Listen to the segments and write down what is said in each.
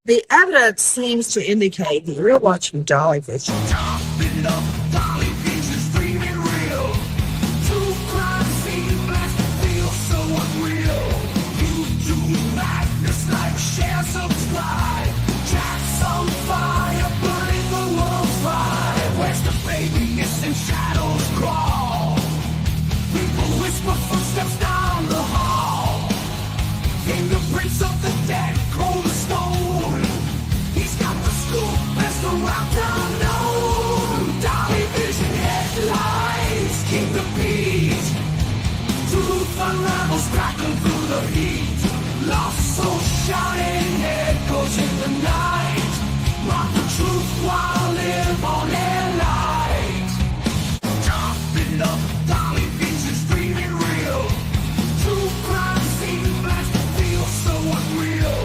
The evidence seems to indicate that you're watching Dolly fishing. Chopping up Dolly pieces, dreaming real. Two crime scene blast feel so unreal. YouTube madness like share, subscribe. Jack's on fire, burning the world's fire. Where's the baby? Missing shadows crawl. People whisper footsteps down the hall. Fingerprints of the dead, cold as stone. He's got the scoop, best around town known. Dolly vision headlights, King the Beat. Truth unravels, crackling through the heat. Lost soul shouting, head goes in the night. Mock the truth while live on air light. Chopping up Dolly pieces, dreaming real. True crime scene blast feels so unreal.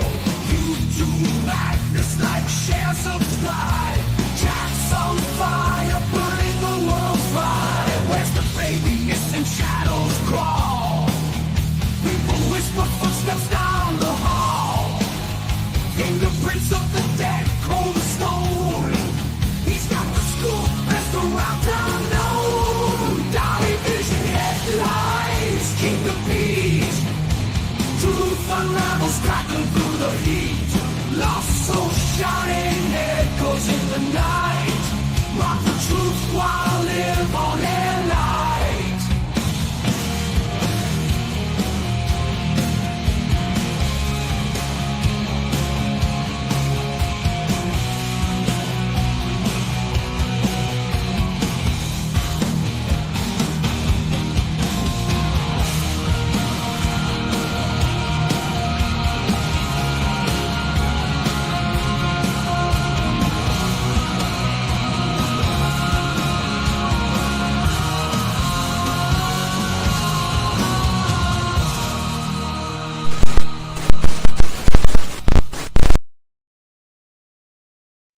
YouTube madness like share, subscribe. Jack's on fire, burning the world's fire. Where's the baby? Missing shadows crawl. People whisper footsteps down the hall. Fingerprints of the dead, cold as stone. He's got the scoop, best around town known. Dolly vision headlights, King the Beat. Truth unravels, crackling through the heat. Lost soul shouting, head goes in the night. Mock the truth while live on air light.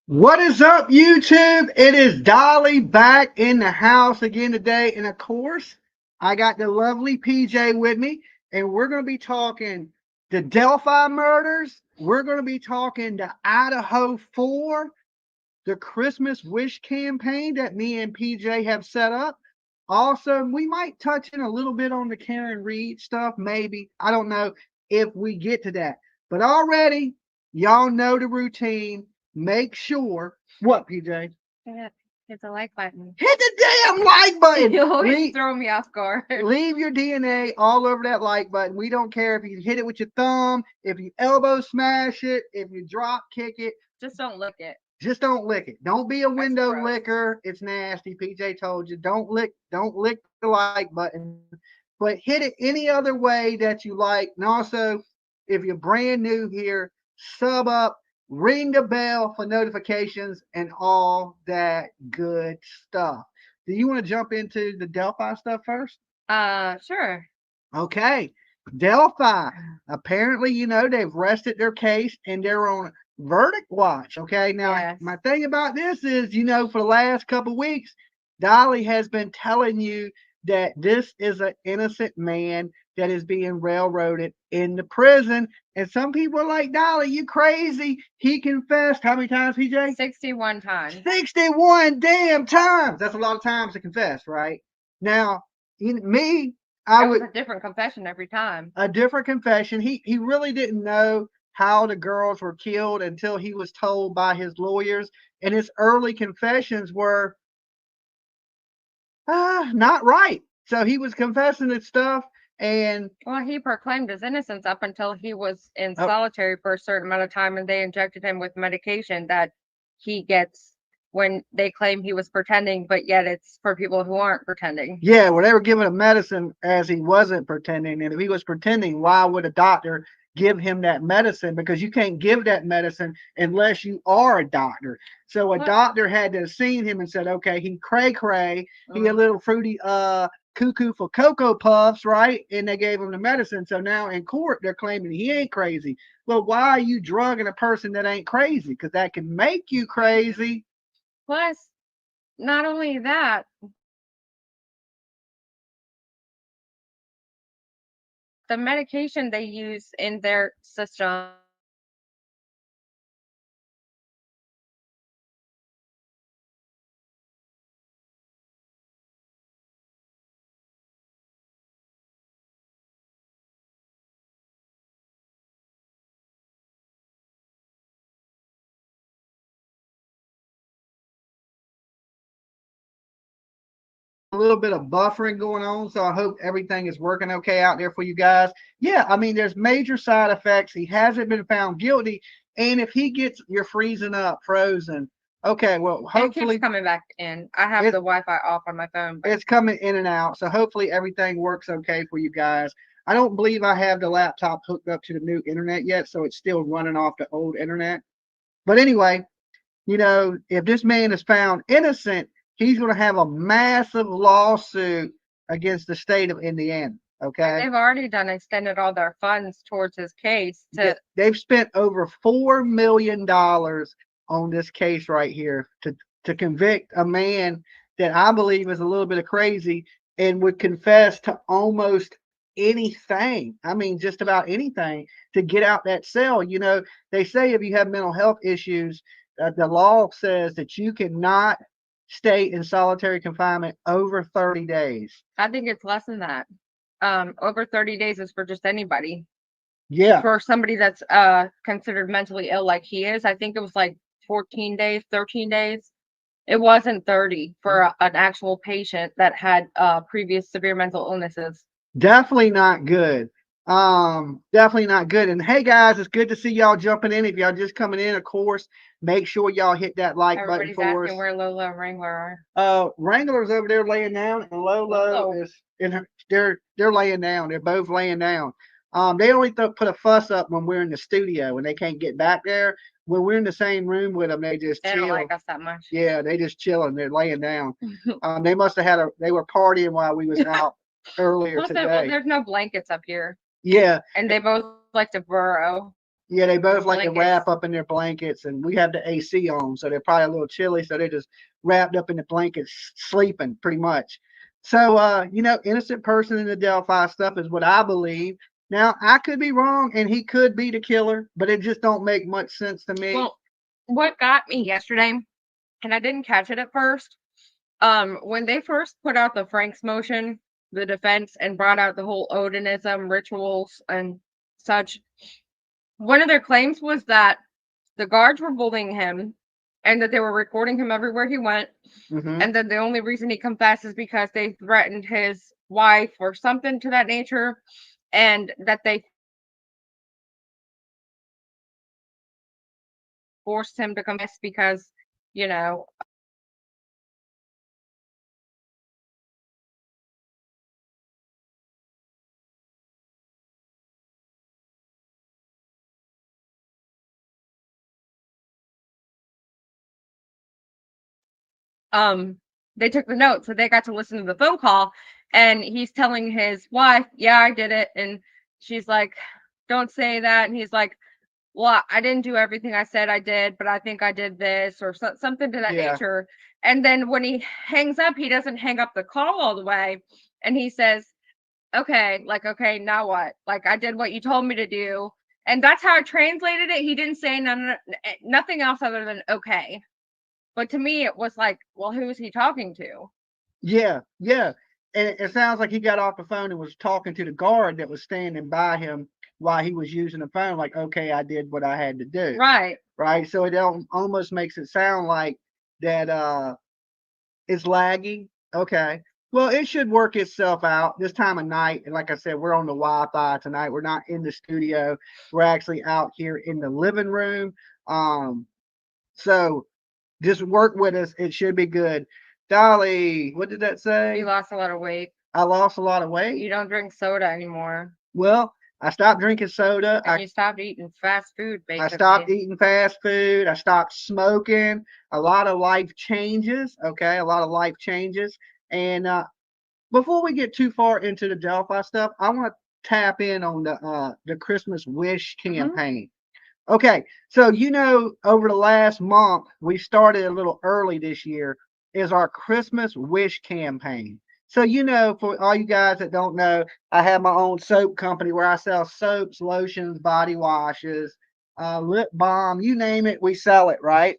What is up, YouTube? It is Dolly back in the house again today. And of course, I got the lovely PJ with me, and we're going to be talking the Delphi murders. We're going to be talking the Idaho 4, the Christmas Wish campaign that me and PJ have set up. Also, we might touch in a little bit on the Karen Reed stuff, maybe. I don't know if we get to that. But already, y'all know the routine. Make sure what, PJ? Yeah, hit the like button. Hit the damn like button. You always leave, throw me off guard. leave your DNA all over that like button. We don't care if you hit it with your thumb, if you elbow smash it, if you drop kick it. Just don't lick it. Just don't lick it. Don't be a window gross. licker. It's nasty. PJ told you. Don't lick the like button. But hit it any other way that you like. And also, if you're brand new here, sub up, ring the bell for notifications and all that good stuff. Do you want to jump into the Delphi stuff first? Sure. Okay. Delphi. Apparently, they've rested their case and they're on verdict watch. Okay. Now, Yes. my thing about this is, for the last couple weeks, Dolly has been telling you that this is an innocent man that is being railroaded into prison. And some people are like, Dolly, you crazy. He confessed how many times, PJ? 61 times. 61 damn times. That's a lot of times to confess, right? Now, me, I That was would a different confession every time. a different confession. He really didn't know how the girls were killed until he was told by his lawyers, and his early confessions were not right. So he was confessing this stuff, and Well, he proclaimed his innocence up until he was in solitary for a certain amount of time, and they injected him with medication that he gets when they claim he was pretending, but yet it's for people who aren't pretending. yeah, well, they were giving him medicine as he wasn't pretending, and if he was pretending, why would a doctor give him that medicine? Because you can't give that medicine unless you are a doctor. So a doctor had to have seen him and said, okay, he cray cray, he a little fruity cuckoo for Cocoa Puffs, right? And they gave him the medicine. So now in court, they're claiming he ain't crazy. Well, why are you drugging a person that ain't crazy? Because that can make you crazy. Plus, not only that, the medication they use in their system little bit of buffering going on, so I hope everything is working okay out there for you guys. Yeah, I mean, there's major side effects. He hasn't been found guilty, and if he gets you're freezing up, frozen. Okay, well, It hopefully keeps coming back in. I have it, the Wi-Fi off on my phone, but it's coming in and out. So hopefully everything works okay for you guys. I don't believe I have the laptop hooked up to the new internet yet, so it's still running off the old internet. But anyway, you know, if this man is found innocent, he's going to have a massive lawsuit against the state of Indiana. Okay. they've already done extended all their funds towards his case Yeah, to they've spent over $4 million on this case right here to convict a man that I believe is a little bit of crazy and would confess to almost anything. I mean, just about anything to get out that cell. You know, they say if you have mental health issues, the law says that you cannot stay in solitary confinement over 30 days. I think it's less than that. Over 30 days is for just anybody. Yeah. For somebody that's considered mentally ill like he is, I think it was like 14 days, 13 days. It wasn't 30 for an actual patient that had previous severe mental illnesses. Definitely not good. Definitely not good. And hey guys, it's good to see y'all jumping in. If y'all just coming in, of course, make sure y'all hit that like Everybody's button for asking us. where Lola and Wrangler are. Wrangler's over there laying down, and Lolo is in her, they're laying down. They're both laying down. They only put a fuss up when we're in the studio when they can't get back there. When we're in the same room with them, they just They chill. don't like us that much. Yeah, they just chilling. They're laying down. They must have they were partying while we was out earlier Well, today. there's no blankets up here, Yeah, and they both like to burrow. yeah, they both like to Blankets. wrap up in their blankets, and we have the AC on, so they're probably a little chilly, so they're just wrapped up in the blankets, sleeping pretty much. So, you know, innocent person in the Delphi stuff is what I believe. Now, I could be wrong, and he could be the killer, but it just don't make much sense to me. Well, what got me yesterday, and I didn't catch it at first, when they first put out the Franks motion, the defense, and brought out the whole Odinism rituals and such, one of their claims was that the guards were bullying him and that they were recording him everywhere he went, Mhm. and then the only reason he confessed is because they threatened his wife or something to that nature, and that they forced him to confess because, you know, they took the notes, so they got to listen to the phone call, and he's telling his wife, yeah, I did it, and she's like, don't say that, and he's like, well, I didn't do everything I said I did, but I think I did this or something to that Yeah. nature. And then when he hangs up, he doesn't hang up the call all the way, and he says, okay, like, okay, now what? Like, I did what you told me to do, and that's how I translated it. He didn't say nothing else other than okay. But to me, it was like, well, who is he talking to? Yeah, yeah. And it sounds like he got off the phone and was talking to the guard that was standing by him while he was using the phone, like, okay, I did what I had to do. Right. Right. So it almost makes it sound like that it's laggy. Okay. Well, it should work itself out this time of night. And like I said, we're on the Wi-Fi tonight. We're not in the studio. We're actually out here in the living room. So just work with us. It should be good. Dolly, what did that say? You lost a lot of weight. I lost a lot of weight. You don't drink soda anymore. Well, I stopped drinking soda. And you stopped eating fast food, basically. I stopped eating fast food. I stopped smoking. A lot of life changes. Okay, a lot of life changes. And before we get too far into the Delphi stuff, I want to tap in on the Christmas Wish campaign. Okay, so you know, over the last month, we started a little early this year, is our Christmas Wish campaign. So, you know, for all you guys that don't know, I have my own soap company where I sell soaps, lotions, body washes, lip balm, you name it, we sell it, right?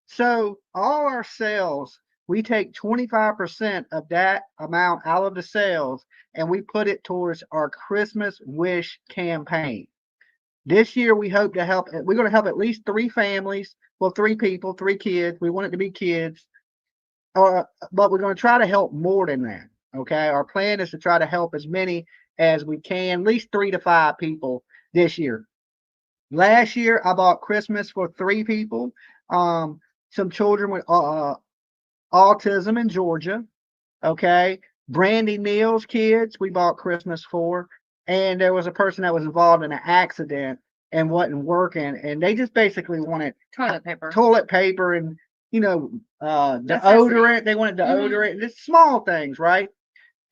So, all our sales, we take 25% of that amount out of the sales and we put it towards our Christmas Wish campaign. This year, we hope to help. We're going to help at least 3 families. Well, 3 people, 3 kids. We want it to be kids. but we're going to try to help more than that. Okay, our plan is to try to help as many as we can, at least 3 to 5 people this year. Last year, I bought Christmas for 3 people. Some children with autism in Georgia. Okay, Brandy Neal's kids, we bought Christmas for, and there was a person that was involved in an accident and wasn't working, and they just basically wanted Toilet paper. and Necessities. deodorant. They wanted deodorant, and just small things, right?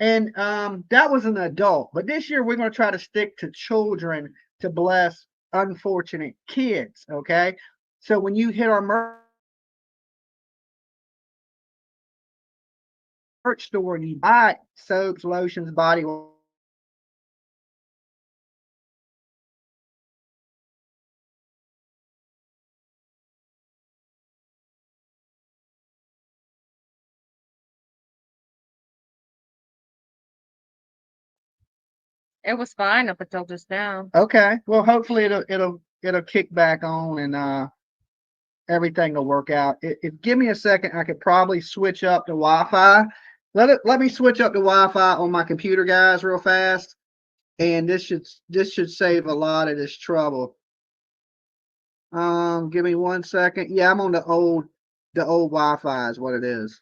And that was an adult. But this year we're going to try to stick to children to bless unfortunate kids. Okay, so when you hit our merch store and you buy soaps, lotions, body It was fine up until just now. okay, well, hopefully it'll kick back on and everything will work out. If give me a second, I could probably switch up the Wi-Fi. Let me switch up the Wi-Fi on my computer, guys, real fast, and this should save a lot of this trouble. Give me 1 second. Yeah, I'm on the old Wi-Fi is what it is.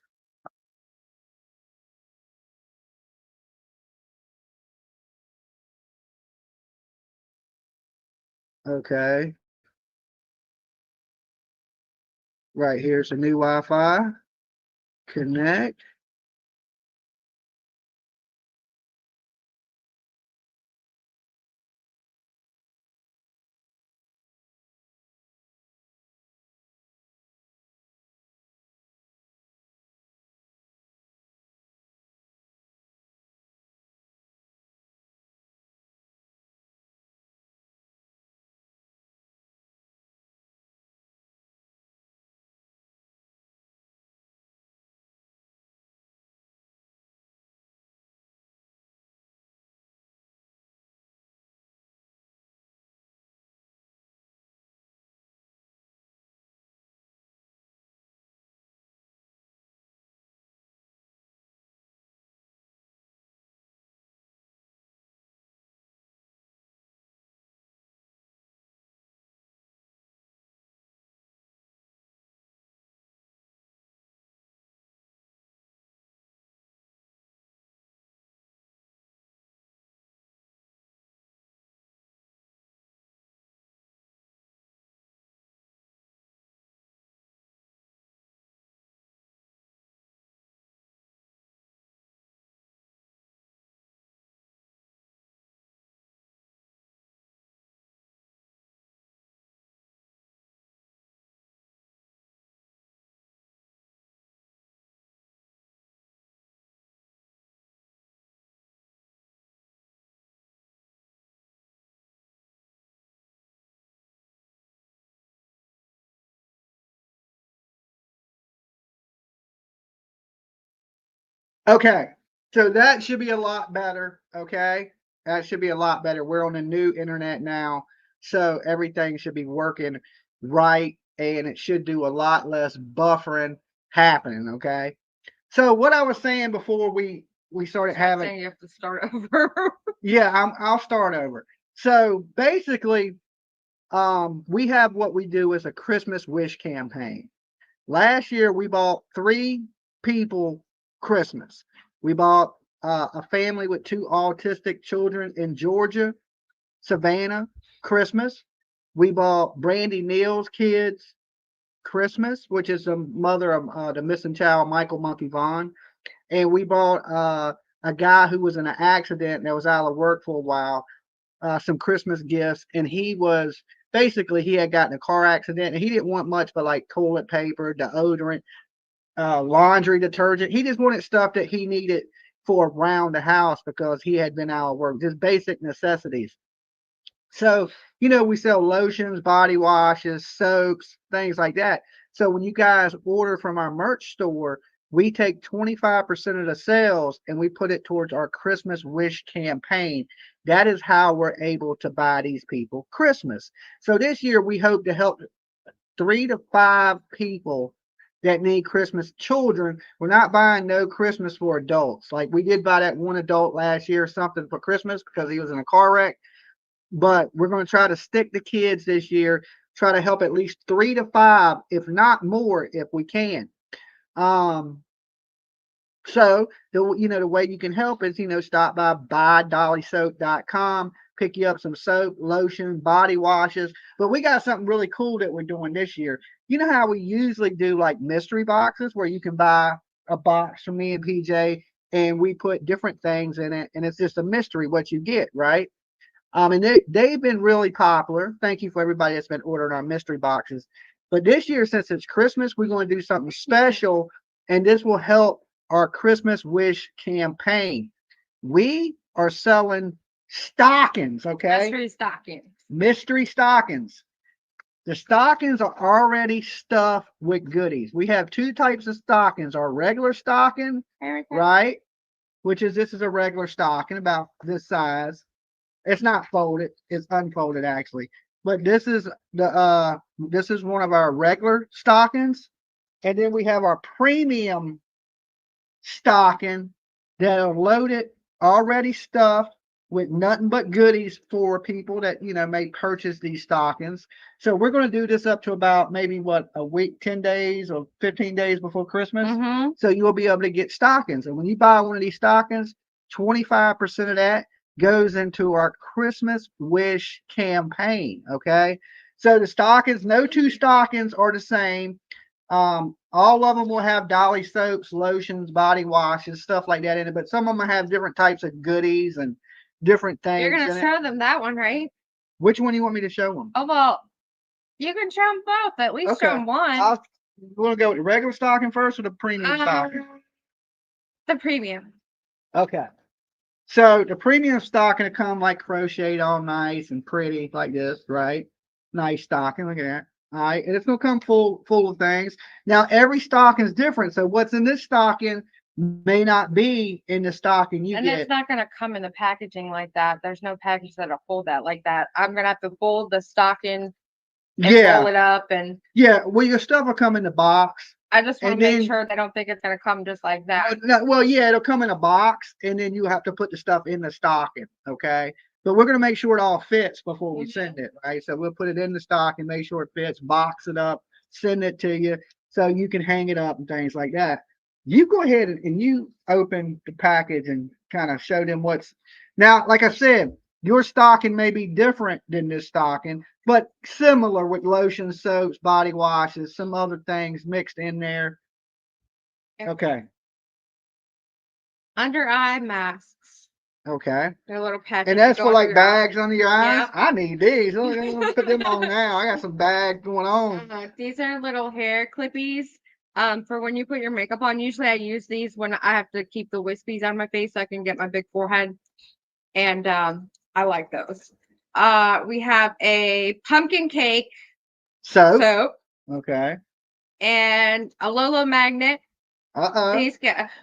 Okay, right here's the new Wi-Fi. Connect. Okay, so that should be a lot better. Okay, that should be a lot better. We're on the new internet now, so everything should be working right, and it should do a lot less buffering happening. Okay, so what I was saying before we started having, Saying you have to start over. yeah, I'll start over. So basically, we have what we do as a Christmas wish campaign. Last year, we bought 3 people Christmas. We bought a family with 2 autistic children in Georgia, Savannah, Christmas. We bought Brandy Neal's kids Christmas, which is the mother of the missing child, Michael Monkey Vaughn. And we bought a guy who was in an accident that was out of work for a while some Christmas gifts, and he was basically he had gotten a car accident, and he didn't want much but like toilet paper, deodorant, laundry detergent. He just wanted stuff that he needed for around the house because he had been out of work, just basic necessities. So, we sell lotions, body washes, soaps, things like that. So when you guys order from our merch store, we take 25% of the sales and we put it towards our Christmas wish campaign. That is how we're able to buy these people Christmas. So this year we hope to help 3 to 5 people that need Christmas. Children, we're not buying no Christmas for adults. Like we did buy that one adult last year something for Christmas because he was in a car wreck. But we're going to try to stick to kids this year, try to help at least 3 to 5, if not more, if we can. Um, so the way you can help is stop by buydollysoap.com, pick you up some soap, lotion, body washes. But we got something really cool that we're doing this year. You know how we usually do like mystery boxes where you can buy a box from me and PJ and we put different things in it and it's just a mystery what you get, right? And they've been really popular. Thank you for everybody that's been ordering our mystery boxes. But this year, since it's Christmas, we're going to do something special, and this will help our Christmas wish campaign. We are selling stockings, okay? Mystery stockings. Mystery stockings. The stockings are already stuffed with goodies. We have two types of stockings. Our regular stocking, right? This is a regular stocking about this size. It's not folded, it's unfolded actually. But this is one of our regular stockings. And then we have our premium stocking that are loaded, already stuffed with nothing but goodies for people that may purchase these stockings. So we're going to do this up to about maybe a week, 10 days or 15 days before Christmas. Mm-hmm. So you'll be able to get stockings. And when you buy one of these stockings, 25% of that goes into our Christmas wish campaign. Okay. So the stockings, no two stockings are the same. All of them will have Dolly soaps, lotions, body washes, stuff like that in it. But some of them have different types of goodies and different things. You're going to show them that one, right? Which one do you want me to show them? Oh, well, you can show them both. At least show them one. You want to go with the regular stocking first or the premium stocking? The premium. Okay. So the premium stocking will come like crocheted all nice and pretty like this, right? Nice stocking. Look at that. All right. And it's going to come full of things. Now, every stocking is different. So what's in this stocking may not be in the stocking you get. And it's not going to come in the packaging like that. There's no package that'll hold that like that. I'm going to have to fold the stocking and roll it up. And yeah, well, your stuff will come in the box. I just want to make sure they don't think it's going to come just like that. Well, yeah, it'll come in a box, and then you have to put the stuff in the stocking, okay? But we're going to make sure it all fits before we send it, right? So we'll put it in the stocking, make sure it fits, box it up, send it to you so you can hang it up and things like that. You go ahead and you open the package and kind of show them what's... Now, like I said, your stocking may be different than this stocking, but similar with lotions, soaps, body washes, some other things mixed in there. Okay. Under eye masks. Okay. They're little patches. And that's for like bags under your eyes? Yeah. I need these. Look, I'm going to put them on now. I got some bags going on. These are little hair clippies. For when you put your makeup on. Usually I use these when I have to keep the wispies on my face so I can get my big forehead. And I like those. We have a pumpkin cake soap. Okay. And a Lolo magnet. Uh-oh.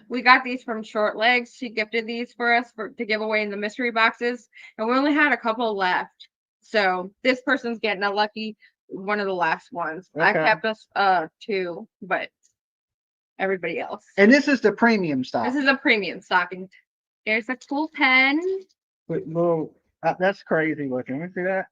We got these from Short Legs. She gifted these for us to give away in the mystery boxes. And we only had a couple left. So this person's getting a lucky one of the last ones. Okay. I kept us 2, but everybody else. And this is the premium stock. This is a premium stocking. There's a cool pen. With little, that's crazy looking. Let me see that.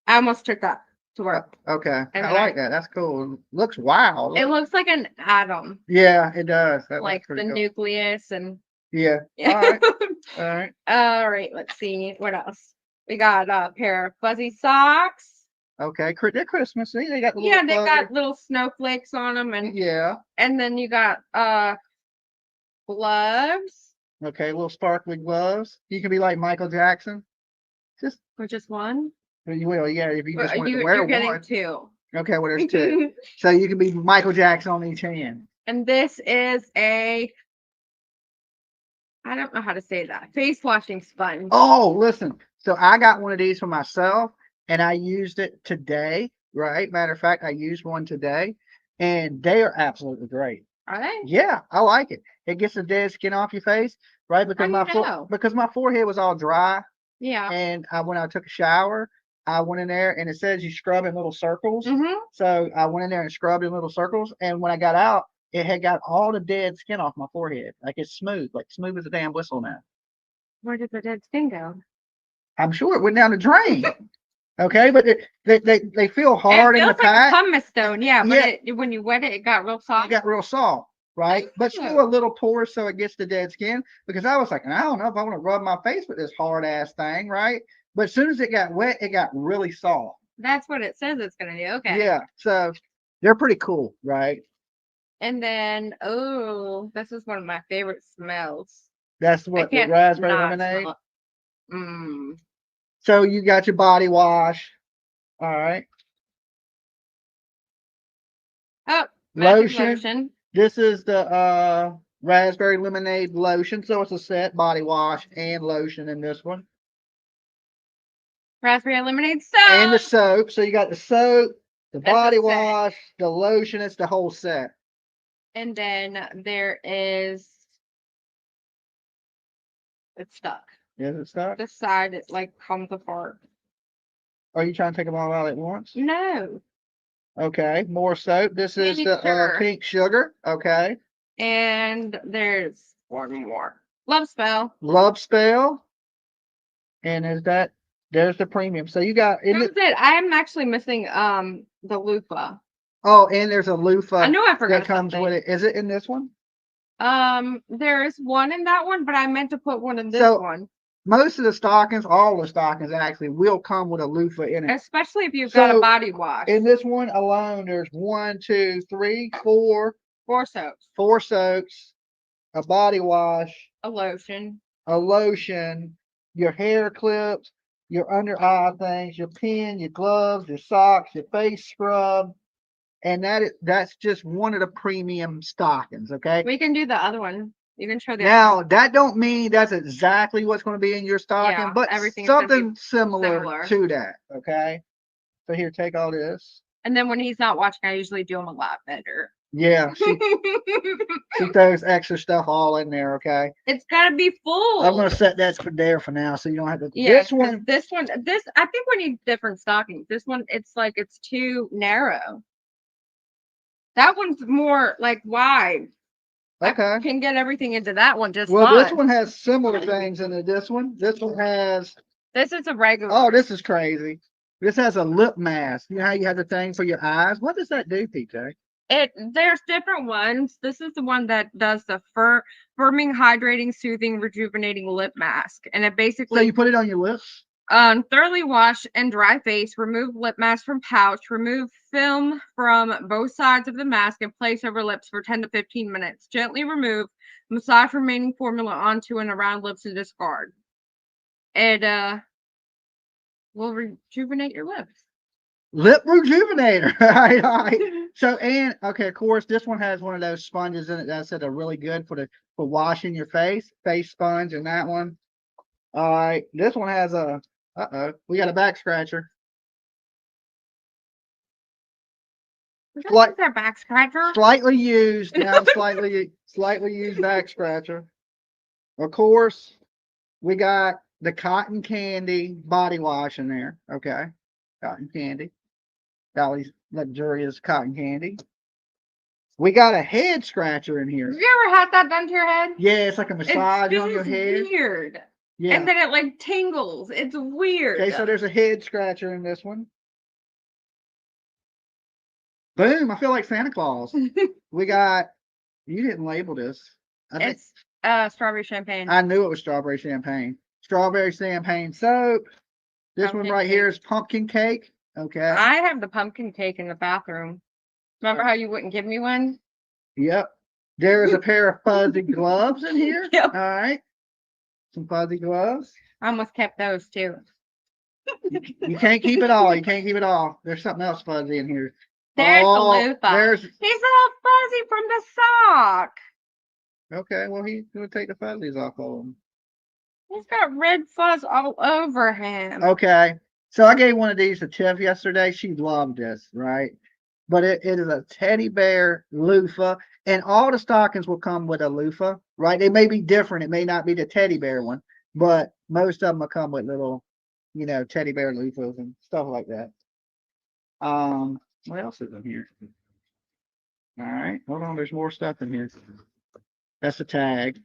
I almost took that to work. Okay. I like that. That's cool. Looks wild. It looks like an atom. Yeah, it does. That like the cool. nucleus and yeah. All right. All right. Let's see. What else? We got a pair of fuzzy socks. Okay. They're Christmas. See, they got got little snowflakes on them and And then you got gloves. Okay, little sparkly gloves. You can be like Michael Jackson. Just one? You will, yeah. If you just want to wear you're getting one. 2. Okay, well, there's 2. So you can be Michael Jackson on each hand. And this is I don't know how to say that. Face washing sponge. Oh, listen. So I got one of these for myself, and I used it today, right? Matter of fact, I used one today, and they are absolutely great. Are they? Yeah, I like it. It gets the dead skin off your face, right? Because my forehead was all dry. Yeah. And when I took a shower, I went in there and it says you scrub in little circles. Mm-hmm. So I went in there and scrubbed in little circles. And when I got out, it had got all the dead skin off my forehead. Like it's smooth as a damn whistle now. Where did the dead skin go? I'm sure it went down the drain. Okay, but they feel hard It in the feels like pack. pumice stone, yeah, Yeah. but when you wet it, it got real It soft. got real soft, right? But still a little porous so it gets the dead skin. Because I was like, I don't know if I want to rub my face with this hard ass thing, right? But as soon as it got wet, it got really soft. That's what it says it's gonna do. Okay. Yeah, so they're pretty cool, right? And then, oh, this is one of my favorite smells. That's I what the can't raspberry not lemonade. smell it. Mmm. So you got your body wash, all right? Oh, magic Lotion. lotion. This is the raspberry lemonade lotion. So it's a set body wash and lotion in this one. Raspberry lemonade soap. And the soap. So you got the soap, the That's a body set. wash, the lotion. It's the whole set. And then there is, it's stuck. Is it stuck? This side, it like comes apart. Are you trying to take them all out at once? No. Okay. More soap. This is Pink the sugar. pink sugar. Okay. And there's one more. Love spell. Love spell. And is that there's the premium. So you got That was it. I am actually missing the loofah. oh, and there's a loofah I know I forgot that comes something. with it. Is it in this one? There is one in that one, but I meant to put one in this So- one. Most of the stockings, all the stockings actually, will come with a loofah in it. Especially if you've got a So, body wash. In this one alone, there's 1, 2, 3, 4, 4 soaps. 4 soaps, a body wash, A lotion. a lotion, your hair clips, your under eye things, your pin, your gloves, your socks, your face scrub, and that's just one of the premium stockings. Okay. We can do the other one. You can show the Now that don't mean that's exactly what's going to be in your stocking, Yeah, but everything's gonna be something similar similar. to that. Okay. So here, take all this. And then when he's not watching, I usually do him a lot better. Yeah, she throws extra stuff all in there. Okay. It's gotta be full. I'm gonna set that for there for now, so you don't have to. Yeah, This one, this I think we need different stockings. This one, it's like it's too narrow. That one's more like wide. okay. I can get everything into that one just Well, fine. this one has similar things in it. This one has. This is a regular. Oh, this is crazy. This has a lip mask. You know how you have the thing for your eyes? What does that do, PJ? There's different ones. This is the one that does the firming, hydrating, soothing, rejuvenating lip mask, and it So basically you put it on your lips? thoroughly wash and dry face, remove lip mask from pouch, remove film from both sides of the mask, and place over lips for 10 to 15 minutes. Gently remove, massage remaining formula onto and around lips and discard. It will rejuvenate your lips. Lip rejuvenator. Right, all right. So, and okay, of course, this one has one of those sponges in it that said are really good for washing your face sponge, and that one. All right, this one has a. We got a back scratcher. Is Like- their back scratcher? Slightly used, slightly used back scratcher. Of course, we got the cotton candy body wash in there. Okay, cotton candy. Dolly's luxurious cotton candy. We got a head scratcher in here. Have you ever had that done to your head? Yeah, it's like a massage on your head. Weird. Yeah. And then it like tingles. It's weird. Okay, so there's a head scratcher in this one. Boom! I feel like Santa Claus. We got. You didn't label this. It's strawberry champagne. I knew it was strawberry champagne. Strawberry champagne soap. This one Pumpkin right cake. here is pumpkin cake. Okay. I have the pumpkin cake in the bathroom. Remember how you wouldn't give me one? Yep. There is a pair of fuzzy gloves in here. Yep. All right. Some fuzzy gloves. I almost kept those too. You can't keep it all. You can't keep it all. There's something else fuzzy in here. There's Oh, the loofah. there's. He's all fuzzy from the sock. Okay. Well, he's gonna take the fuzzies off of him. He's got red fuzz all over him. Okay. So I gave one of these to Tiff yesterday. She loved this, right? But it is a teddy bear loofah, and all the stockings will come with a loofah, right? They may be different. It may not be the teddy bear one, but most of them will come with little you know, teddy bear loofahs and stuff like that. What else is in here? All right, hold on. There's more stuff in here. That's a tag.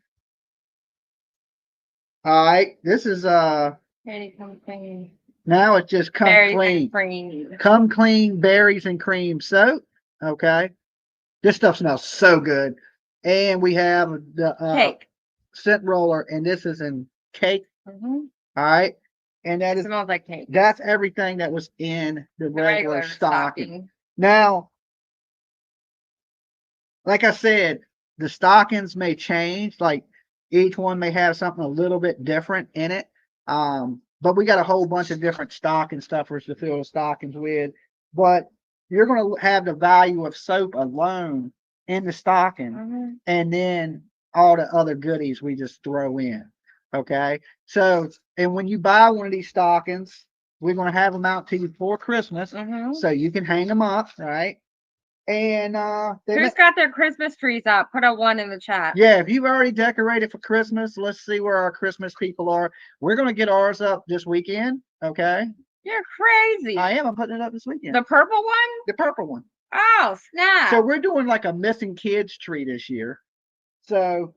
All right, this is Ready, come clean. now it's just come Berries clean. and cream. Come clean berries and cream soap. Okay, this stuff smells so good. And we have the Cake. scent roller, and this is in cake. Mm-hmm. All right, and that It is smells like cake. that's everything that was in the The regular stocking. stocking. Now, like I said, the stockings may change. Like each one may have something a little bit different in it. But we got a whole bunch of different stocking stuffers to fill the stockings with. But you're going to have the value of soap alone in the stocking, Mm-hmm. and then all the other goodies we just throw in. Okay. So, and when you buy one of these stockings, we're going to have them out to you for Christmas, Mm-hmm. so you can hang them up, right? And Who's got their Christmas trees up? Put a 1 in the chat. yeah, if you've already decorated for Christmas, let's see where our Christmas people are. We're gonna get ours up this weekend. Okay. You're crazy. I am. I'm putting it up this weekend. The purple one? The purple one. Oh, snap. So we're doing like a missing kids tree this year. So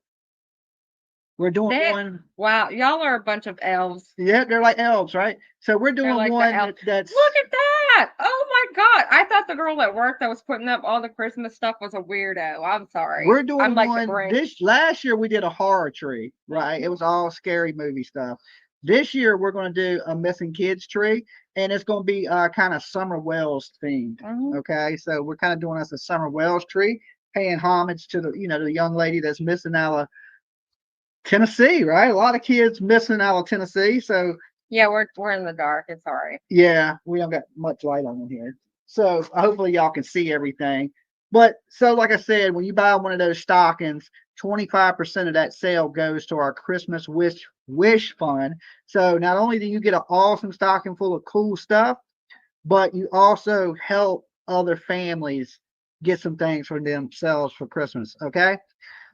we're doing one. Wow, y'all are a bunch of elves. Yeah, they're like elves, right? So we're doing like the one elf- that's Look at that. Oh my God. I thought the girl at work that was putting up all the Christmas stuff was a weirdo. I'm sorry. we're doing I'm like the one Grinch. this last year we did a horror tree, right? It was all scary movie stuff. This year we're going to do a missing kids tree, and it's going to be kind of Summer Wells themed. Mhm. Okay, so we're kind of doing us a Summer Wells tree, paying homage to the the young lady that's missing out of Tennessee, right? A lot of kids missing out of Tennessee. So Yeah, we're in the dark. It's all right. yeah, we don't got much light on in here. So hopefully y'all can see everything. But so like I said, when you buy one of those stockings, 25% of that sale goes to our Christmas wish fund. So not only do you get an awesome stocking full of cool stuff, but you also help other families get some things for themselves for Christmas. Okay.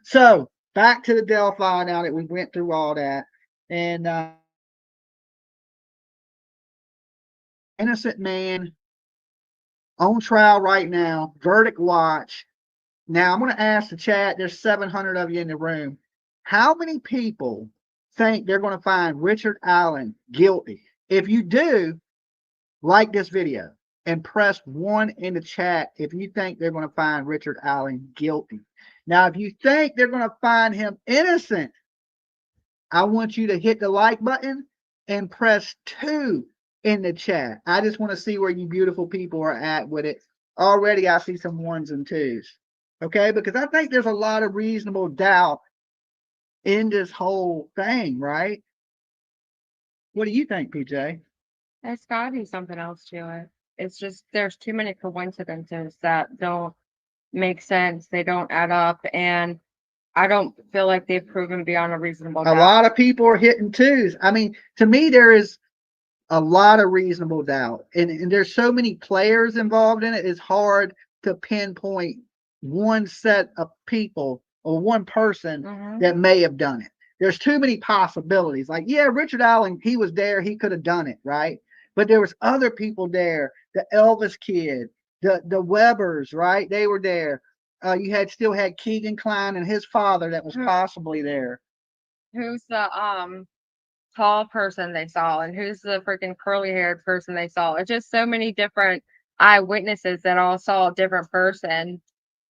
So back to the Delphi now that we went through all that. And innocent man on trial right now, verdict watch. Now I'm going to ask the chat, there's 700 of you in the room. How many people think they're going to find Richard Allen guilty? If you do, like this video and press 1 in the chat if you think they're going to find Richard Allen guilty. Now, if you think they're going to find him innocent, I want you to hit the like button and press 2 in the chat. I just want to see where you beautiful people are at with it. Already, I see some 1s and 2s. Okay, because I think there's a lot of reasonable doubt in this whole thing, right? What do you think, PJ? There's got to be something else to it. It's just there's too many coincidences that don't make sense. They don't add up, and I don't feel like they've proven beyond a reasonable A doubt. lot of people are hitting 2s. I mean, to me, there is a lot of reasonable doubt, and there's so many players involved in it. It's hard to pinpoint one set of people or one person Mhm. that may have done it. There's too many possibilities. Like, yeah, Richard Allen, he was there, he could have done it, right? But there was other people there. The Elvis kid, the Webbers, right? They were there. You still had Keegan Klein and his father that was possibly there. Who's the tall person they saw, and who's the freaking curly haired person they saw? It's just so many different eyewitnesses that all saw a different person.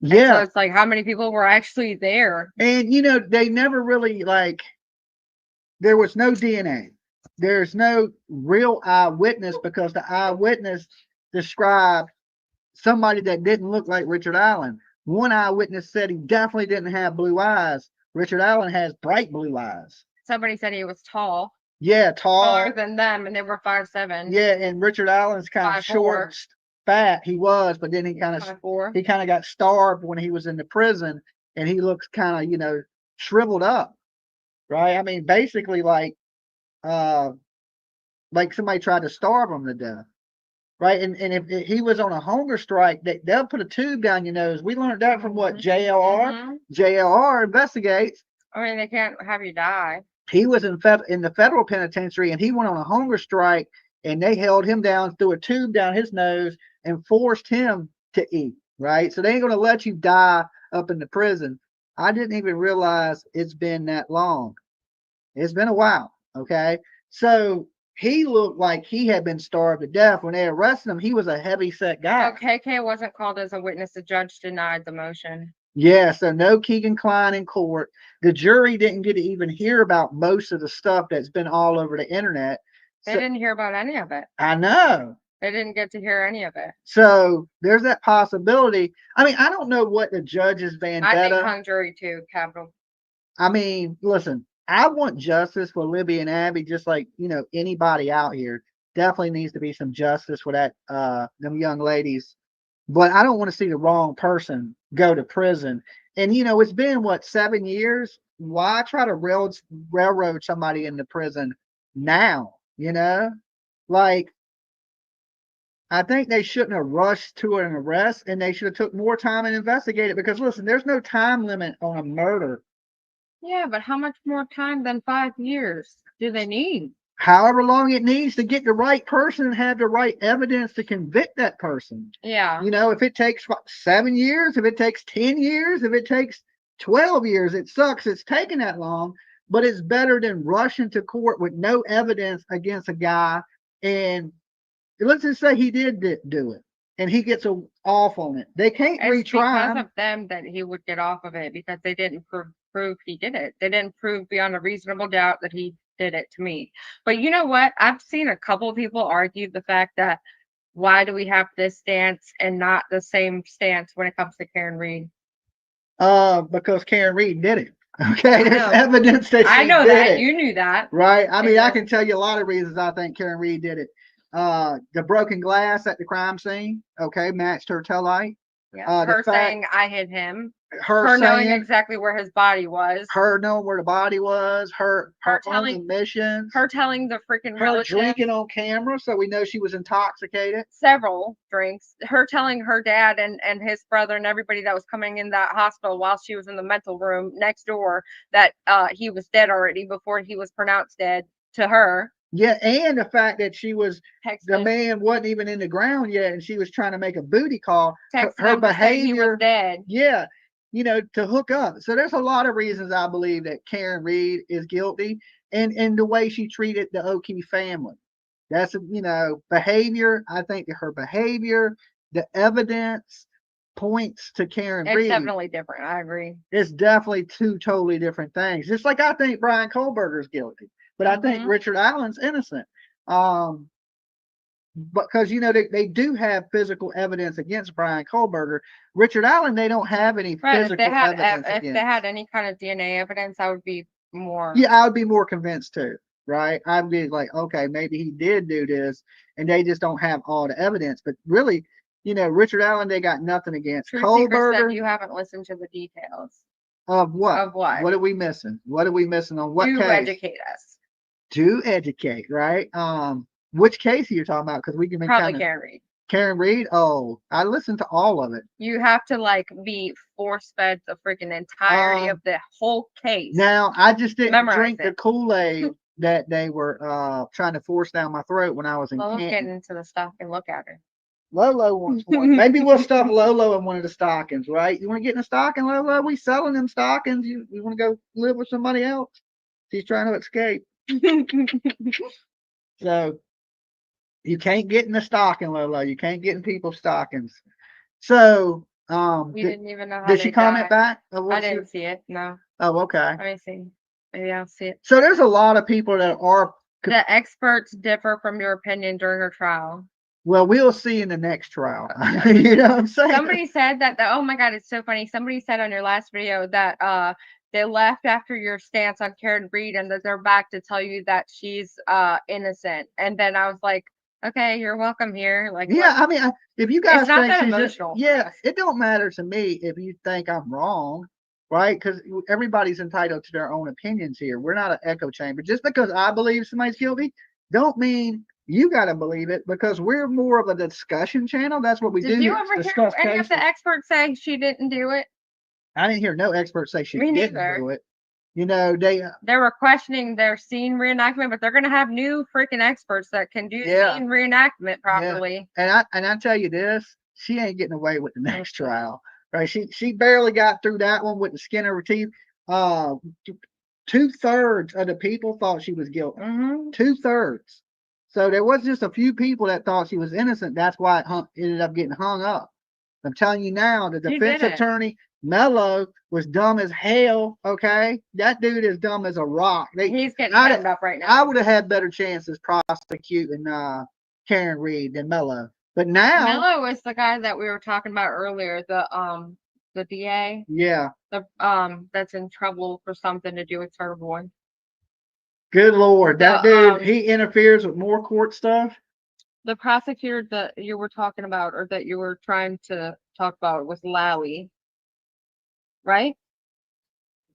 And Yeah. so it's like, how many people were actually there? And they never really there was no DNA. There's no real eyewitness because the eyewitness described somebody that didn't look like Richard Allen. One eyewitness said he definitely didn't have blue eyes. Richard Allen has bright blue eyes. Somebody said he was tall. Yeah, Taller than them, and they were 5'7". Yeah, and Richard Allen's kind of 5'4". short, fat. He was, but then he kind of 5'4". got starved when he was in the prison, and he looks kind of shriveled up, right? I mean, basically like somebody tried to starve him to death, right? And if he was on a hunger strike, they'll put a tube down your nose. We learned that from what JLR. Mhm. JLR investigates. I mean, they can't have you die. he was in the federal penitentiary, and he went on a hunger strike, and they held him down, threw a tube down his nose, and forced him to eat. Right, so they ain't gonna let you die up in the prison. I didn't even realize it's been that long. It's been a while. Okay, so he looked like he had been starved to death when they arrested him. He was a heavy set guy. So KK wasn't called as a witness. The judge denied the motion. Yeah, so no Keegan Kline in court. The jury didn't get to even hear about most of the stuff that's been all over the internet. They So, didn't hear about any of it. I know. They didn't get to hear any of it. So there's that possibility. I mean, I don't know what the judge's I think vendetta. hung jury too, capital. I mean, listen, I want justice for Libby and Abby, just like, you know, anybody out here. Definitely needs to be some justice for that them young ladies. But I don't want to see the wrong person go to prison. And you know, it's been what, 7 years? Why try to railroad somebody into prison now? You know, like, I think they shouldn't have rushed to an arrest, and they should have took more time and investigated. Because listen, there's no time limit on a murder. Yeah, but how much more time than 5 years do they need? However long it needs to get the right person and have the right evidence to convict that person. Yeah. You know, if it takes 7 years, if it takes 10 years, if it takes 12 years, it sucks. It's taking that long, but it's better than rushing to court with no evidence against a guy. And let's just say he did do it and he gets off on it. They can't It's retry because him. of them that he would get off of it, because they didn't prove he did it. They didn't prove beyond a reasonable doubt that he did it to me. But you know what? I've seen a couple of people argue the fact that why do we have this stance and not the same stance when it comes to Karen Reed? Because Karen Reed did it. Okay, there's know. evidence that I she know did that. it. You knew that. Right? I mean, Yeah. I can tell you a lot of reasons I think Karen Reed did it. The broken glass at the crime scene, okay, matched her tail light. Yeah. The Her fact- saying I hit him. Her Her knowing saying, exactly where his body was. her knowing where the body was, her own telling- admissions, Her telling the freaking her relative drinking on camera, so we know she was intoxicated. several drinks. Her telling her dad and his brother and everybody that was coming in that hospital while she was in the mental room next door that he was dead already before he was pronounced dead to her. Yeah, and the fact that she was the Texted, man wasn't even in the ground yet, and she was trying to make a booty call. texted Her him to say he was behavior, dead. yeah, you know, to hook up. So there's a lot of reasons I believe that Karen Reed is guilty, and the way she treated the O'Keefe family. That's, you know, behavior. I think that her behavior, the evidence points to Karen It's Reed. definitely different. I agree. It's definitely two totally different things. Just like I think Brian Colberg is guilty, but I think Mhm. Richard Allen's innocent. Because you know they do have physical evidence against Brian Kohlberger. Richard Allen, they don't have any Right. physical evidence If against. they had any kind of DNA evidence, I would be more. Yeah, I would be more convinced too, right? I'd be like, okay, maybe he did do this, and they just don't have all the evidence. But really, you know, Richard Allen, they got nothing against. True Secret said Kohlberger, you haven't listened to the details of what? of what? What are we missing? What are we missing on what to case? educate us. To educate, right? Which case are you talking about? Because we can Probably kind of Karen Reed. Karen Reed. Oh, I listened to all of it. You have to like be force fed the freaking entirety of the whole case. Now, I just didn't Memorize drink the it. Kool-Aid that they were trying to force down my throat when I was in Lolo's getting Canton. into the stuff and look at her. Lolo wants one. Maybe we'll stuff Lolo in one of the stockings, right? You want to get in a stocking, Lolo? We selling them stockings. You want to go live with somebody else? She's trying to escape. So you can't get in the stocking, Lolo. You can't get in people's stockings. So We didn't even know how did they she comment died. back? Of I what she- didn't see it. No. Oh, okay. Let me see. Maybe I'll see it. So there's a lot of people that are, The experts differ from your opinion during her trial. well, we'll see in the next trial. You know what I'm saying? Somebody said that, oh my God, it's so funny. Somebody said on your last video that they left after your stance on Karen Reed and that they're back to tell you that she's innocent. And then I was like, okay, you're welcome here. Like, Yeah, I mean, if you guys It's not think that she's emotional for yeah, us. it don't matter to me if you think I'm wrong, right? Because everybody's entitled to their own opinions here. We're not an echo chamber. Just because I believe somebody's guilty, don't mean you got to believe it. Because we're more of a discussion channel. That's what we do. did you here, ever hear discuss any of cases. the experts say she didn't do it? I didn't hear no expert say she Me didn't neither. do it. You know, They were questioning their scene reenactment, but they're gonna have new freaking experts that can do Yeah. scene reenactment properly. and I tell you this, she ain't getting away with the next trial. Right? She barely got through that one with the skin of her teeth. Uh, 2/3 of the people thought she was guilty. Mm-hmm. 2/3. So there was just a few people that thought she was innocent. That's why it ended up getting hung up. I'm telling you now, the He defense did it. attorney Mello was dumb as hell. Okay, that dude is dumb as a rock. He's getting I- turned up right now. I would have had better chances prosecuting Karen Reed than Mello. But now, Mello is the guy that we were talking about earlier, the DA, yeah, that's in trouble for something to do with Turboy. good lord, that dude, The he interferes with more court stuff. the prosecutor that you were talking about, or that you were trying to talk about, was Lally, right?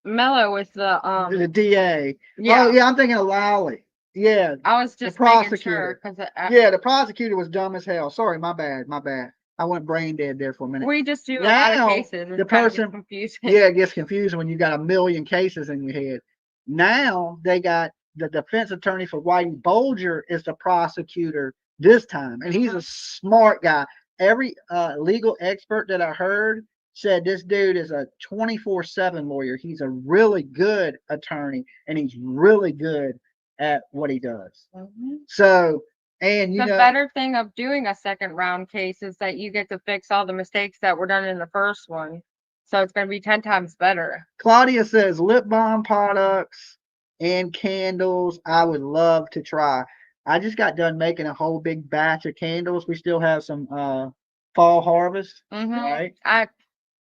Mello is The the DA. yeah. Oh yeah, I'm thinking of Lowry. Yeah, I was just making sure because yeah, the prosecutor was dumb as hell. Sorry, my bad. I went brain dead there for a minute. we just do a lot Now, of cases. the It's kind of person- confusing. Yeah, it gets confusing when you got a million cases in your head. Now they got the defense attorney for Whitey Bulger is the prosecutor this time, and he's a smart guy. Every legal expert that I heard said this dude is a 24/7 lawyer. He's a really good attorney, and he's really good at what he does. Mhm. So, and you The know, better thing of doing a second round case is that you get to fix all the mistakes that were done in the first one. So it's going to be 10 times better. Claudia says lip balm products and candles. I would love to try. I just got done making a whole big batch of candles. We still have some fall harvest, right?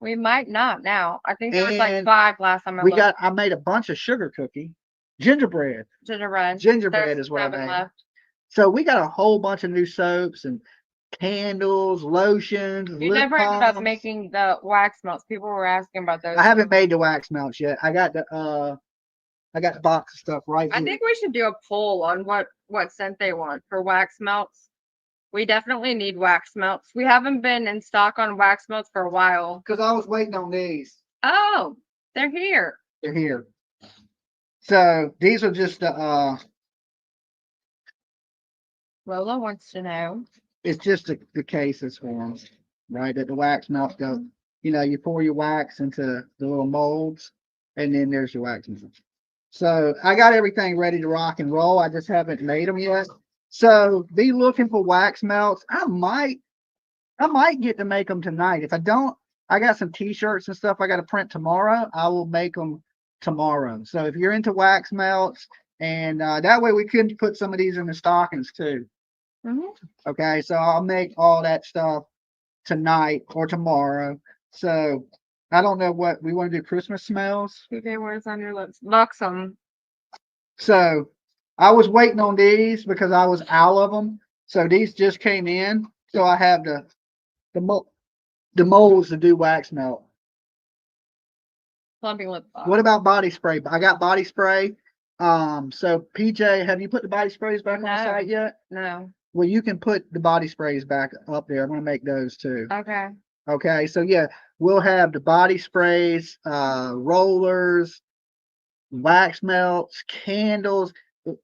We might not now. I think there was like And 5 last time I looked. I made a bunch of sugar cookie, gingerbread. Gingerbread. Gingerbread There's is what I 7 made. left. So we got a whole bunch of new soaps and candles, lotions, You lip never ended up balms. making the wax melts. People were asking about those. I haven't too. made the wax melts yet. I got the box of stuff right I here. think we should do a poll on what scent they want for wax melts. We definitely need wax melts. We haven't been in stock on wax melts for a while. Because I was waiting on these. Oh, they're here. They're here. So these are just Lola wants to know. it's just the cases for them, right? That the wax melts go. You know, you pour your wax into the little molds, and then there's your wax melts. So I got everything ready to rock and roll. I just haven't made them yet. So be looking for wax melts. I might get to make them tonight. If I don't, I got some t-shirts and stuff I got to print tomorrow. I will make them tomorrow. So if you're into wax melts, and that way we could put some of these in the stockings too. Okay, so I'll make all that stuff tonight or tomorrow. So I don't know what we want to do. Christmas smells. Okay, where's on your lips? Buxom. So I was waiting on these because I was out of them. So these just came in. So I have the molds to do wax melt. Plumping lip balm. What about body spray? I got body spray. So PJ, have you put the body sprays back on the site yet? No. Well, you can put the body sprays back up there. I'm gonna make those too. Okay. Okay, so yeah, we'll have the body sprays, rollers, wax melts, candles.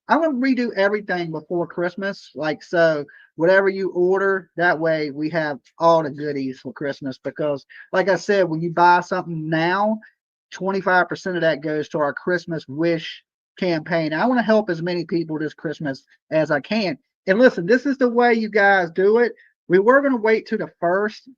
I'm gonna redo everything before Christmas. Like, so whatever you order, that way we have all the goodies for Christmas. Because like I said, when you buy something now, 25% of that goes to our Christmas wish campaign. I want to help as many people this Christmas as I can. And listen, this is the way you guys do it. We were going to wait to the 1st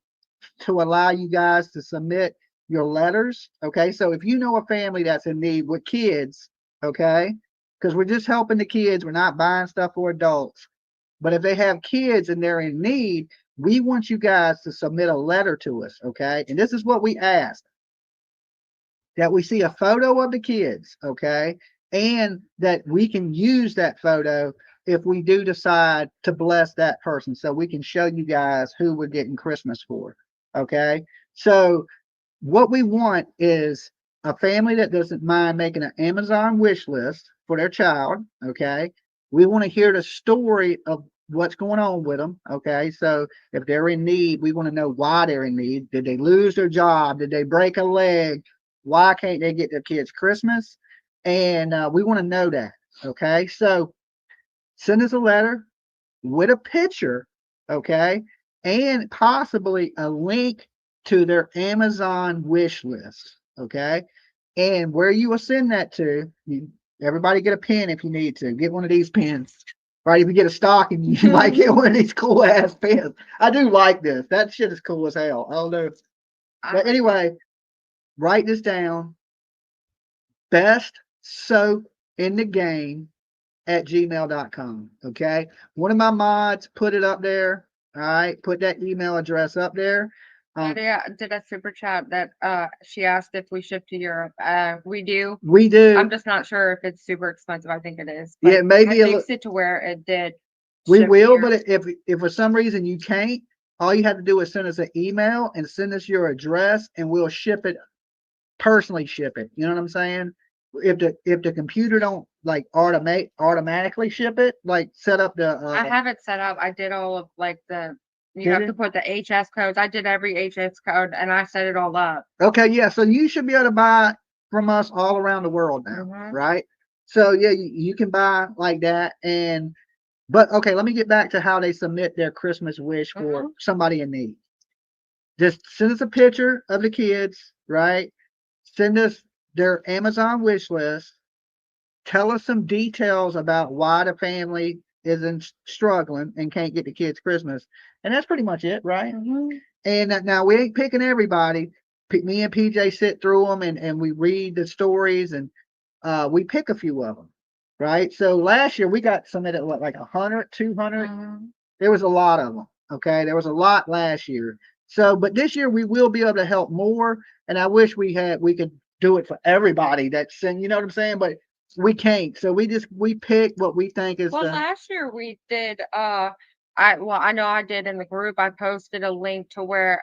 to allow you guys to submit your letters. Okay. So if you know a family that's in need with kids, okay, because we're just helping the kids, we're not buying stuff for adults. But if they have kids and they're in need, we want you guys to submit a letter to us. Okay. And this is what we ask, that we see a photo of the kids. Okay. And that we can use that photo if we do decide to bless that person, so we can show you guys who we're getting Christmas for. Okay. So what we want is a family that doesn't mind making an Amazon wish list for their child. Okay. We want to hear the story of what's going on with them. Okay. So if they're in need, we want to know why they're in need. Did they lose their job? Did they break a leg? Why can't they get their kids Christmas? And we want to know that. Okay. So send us a letter with a picture. Okay. And possibly a link to their Amazon wish list. Okay. And where you will send that to, everybody get a pen if you need to. Get one of these pens. Right, if you get a stocking, you might get one of these cool ass pens. I do like this. That shit is cool as hell. I don't know. But anyway, write this down. Best soap in the game at gmail.com. Okay. One of my mods put it up there. All right. Put that email address up there. Lydia did a super chat that she asked if we ship to Europe. We do. We do. I'm just not sure if it's super expensive. I think it is. Yeah, maybe I fixed it to where it did. We ship will, here. but if for some reason you can't, all you have to do is send us an email and send us your address, and we'll ship it, personally ship it. You know what I'm saying? If the computer don't like automatically ship it, like set up the I have it set up. I did all of like you Did have it? to put the HS codes. I did every HS code and I set it all up. Okay, yeah. So you should be able to buy from us all around the world now, Mhm. right? So yeah, you can buy like that. But okay, let me get back to how they submit their Christmas wish for somebody in need. Just send us a picture of the kids, right? Send us their Amazon wish list. Tell us some details about why the family isn't struggling and can't get the kids Christmas. And that's pretty much it, right? And now we ain't picking everybody. Me and PJ sit through them and we read the stories and we pick a few of them, right? So last year we got submitted what, like 100, 200? There was a lot of them. Okay, there was a lot last year. So, but this year we will be able to help more. And I wish we could do it for everybody that's in, you know what I'm saying? But we can't. So we pick what we think is Well, last year we did I know I did in the group. I posted a link to where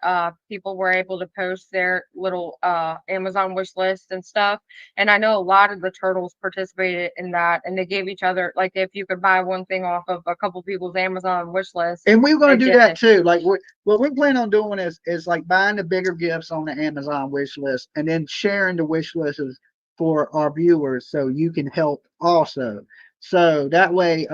people were able to post their little Amazon wish list and stuff. And I know a lot of the turtles participated in that and they gave each other like if you could buy one thing off of a couple people's Amazon wish list. And we're going they to do did that it. too. Like what we're planning on doing is like buying the bigger gifts on the Amazon wish list and then sharing the wish lists for our viewers so you can help also. So that way,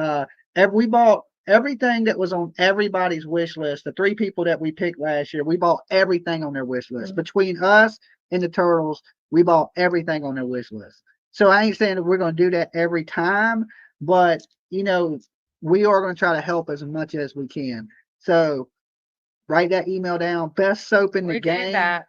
we bought everything that was on everybody's wish list. The 3 people that we picked last year, we bought everything on their wish list. Between us and the turtles, we bought everything on their wish list. So I ain't saying that we're going to do that every time, but you know, we are going to try to help as much as we can. So write that email down. Best soap in the We game. did that.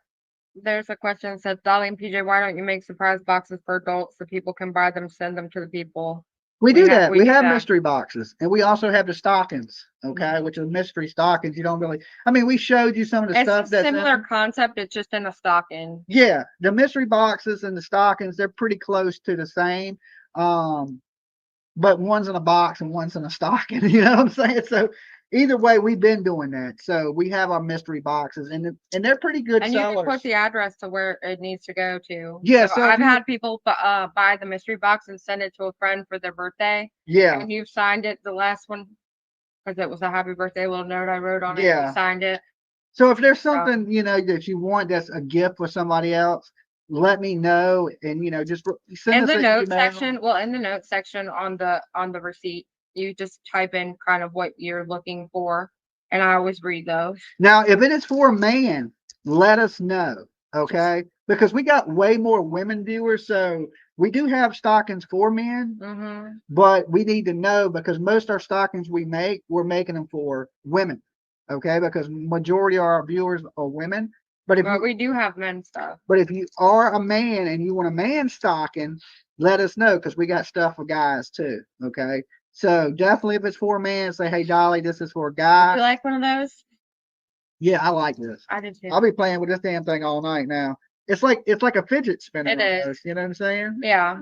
There's a question that says, Dolly and PJ, why don't you make surprise boxes for adults so people can buy them, send them to the people? We do that. We do have that. mystery boxes, and we also have the stockings. Okay, which are mystery stockings. You don't really. I mean, we showed you some of the It's stuff a that's similar concept. It's just in a stocking. Yeah, the mystery boxes and the stockings, they're pretty close to the same. But one's in a box and one's in a stocking. You know what I'm saying? So either way, we've been doing that. So we have our mystery boxes, and they're pretty good And sellers. you can put the address to where it needs to go to. Yeah, So so I've had people buy the mystery box and send it to a friend for their birthday. Yeah. And you signed it, the last one, because it was a happy birthday little note I wrote on it. Yeah. You signed it. So if there's something, you know, that you want that's a gift for somebody else, let me know, and you know, just send In us the an note email. section, well, in the note section on the receipt, you just type in kind of what you're looking for, and I always read those. Now, if it is for a man, let us know, okay? Because we got way more women viewers, so we do have stockings for men, but we need to know because most of our stockings we're making them for women, okay? Because majority of our viewers are women. But we do have men's stuff. But if you are a man and you want a man stocking, let us know because we got stuff for guys too, okay? So definitely if it's for a man, say, hey, Dolly, this is for a guy. Would you like one of those? Yeah, I like this. I did too. I'll be playing with this damn thing all night now. It's like a fidget spinner. It is. Almost, you know what I'm saying? Yeah.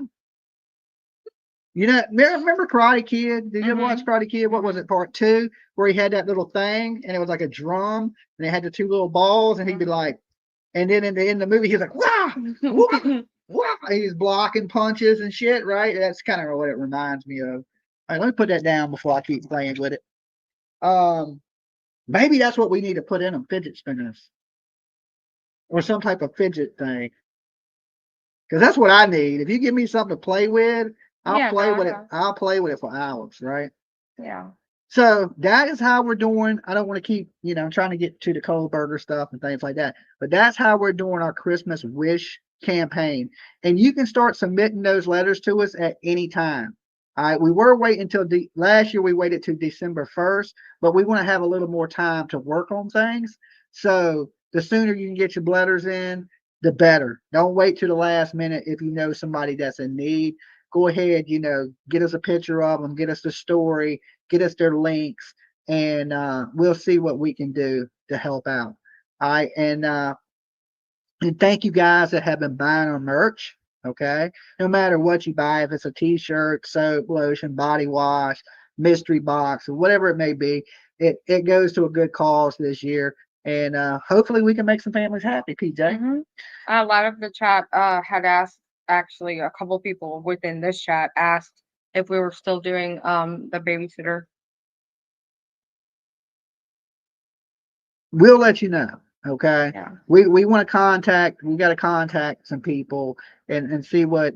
You know, remember Karate Kid? Did you ever watch Karate Kid? What was it, part 2, where he had that little thing and it was like a drum and it had the 2 little balls and he'd be like, and then in the movie he's like, wow, wah, wah, he's blocking punches and shit, right? That's kind of what it reminds me of. All right, let me put that down before I keep playing with it. Maybe that's what we need to put in them, fidget spinners. Or some type of fidget thing. because that's what I need. If you give me something to play with, I'll Yeah, play no, with I it. know. I'll play with it for hours, right? Yeah. So that is how we're doing. I don't want to keep, trying to get to the Colberger stuff and things like that. But that's how we're doing our Christmas wish campaign. And you can start submitting those letters to us at any time. All right. We were waiting until last year, we waited to December 1st, but we want to have a little more time to work on things. So the sooner you can get your letters in, the better. Don't wait to the last minute if you know somebody that's in need. Go ahead, get us a picture of them, get us the story, get us their links, and we'll see what we can do to help out. All right, and thank you guys that have been buying our merch. Okay, no matter what you buy, if it's a T-shirt, soap, lotion, body wash, mystery box, or whatever it may be, it goes to a good cause this year, and hopefully we can make some families happy. PJ. hmm A lot of the chat had asked, actually, a couple people within this chat asked if we were still doing the babysitter. We'll let you know. Okay. Yeah. We want to we got to contact some people and see what,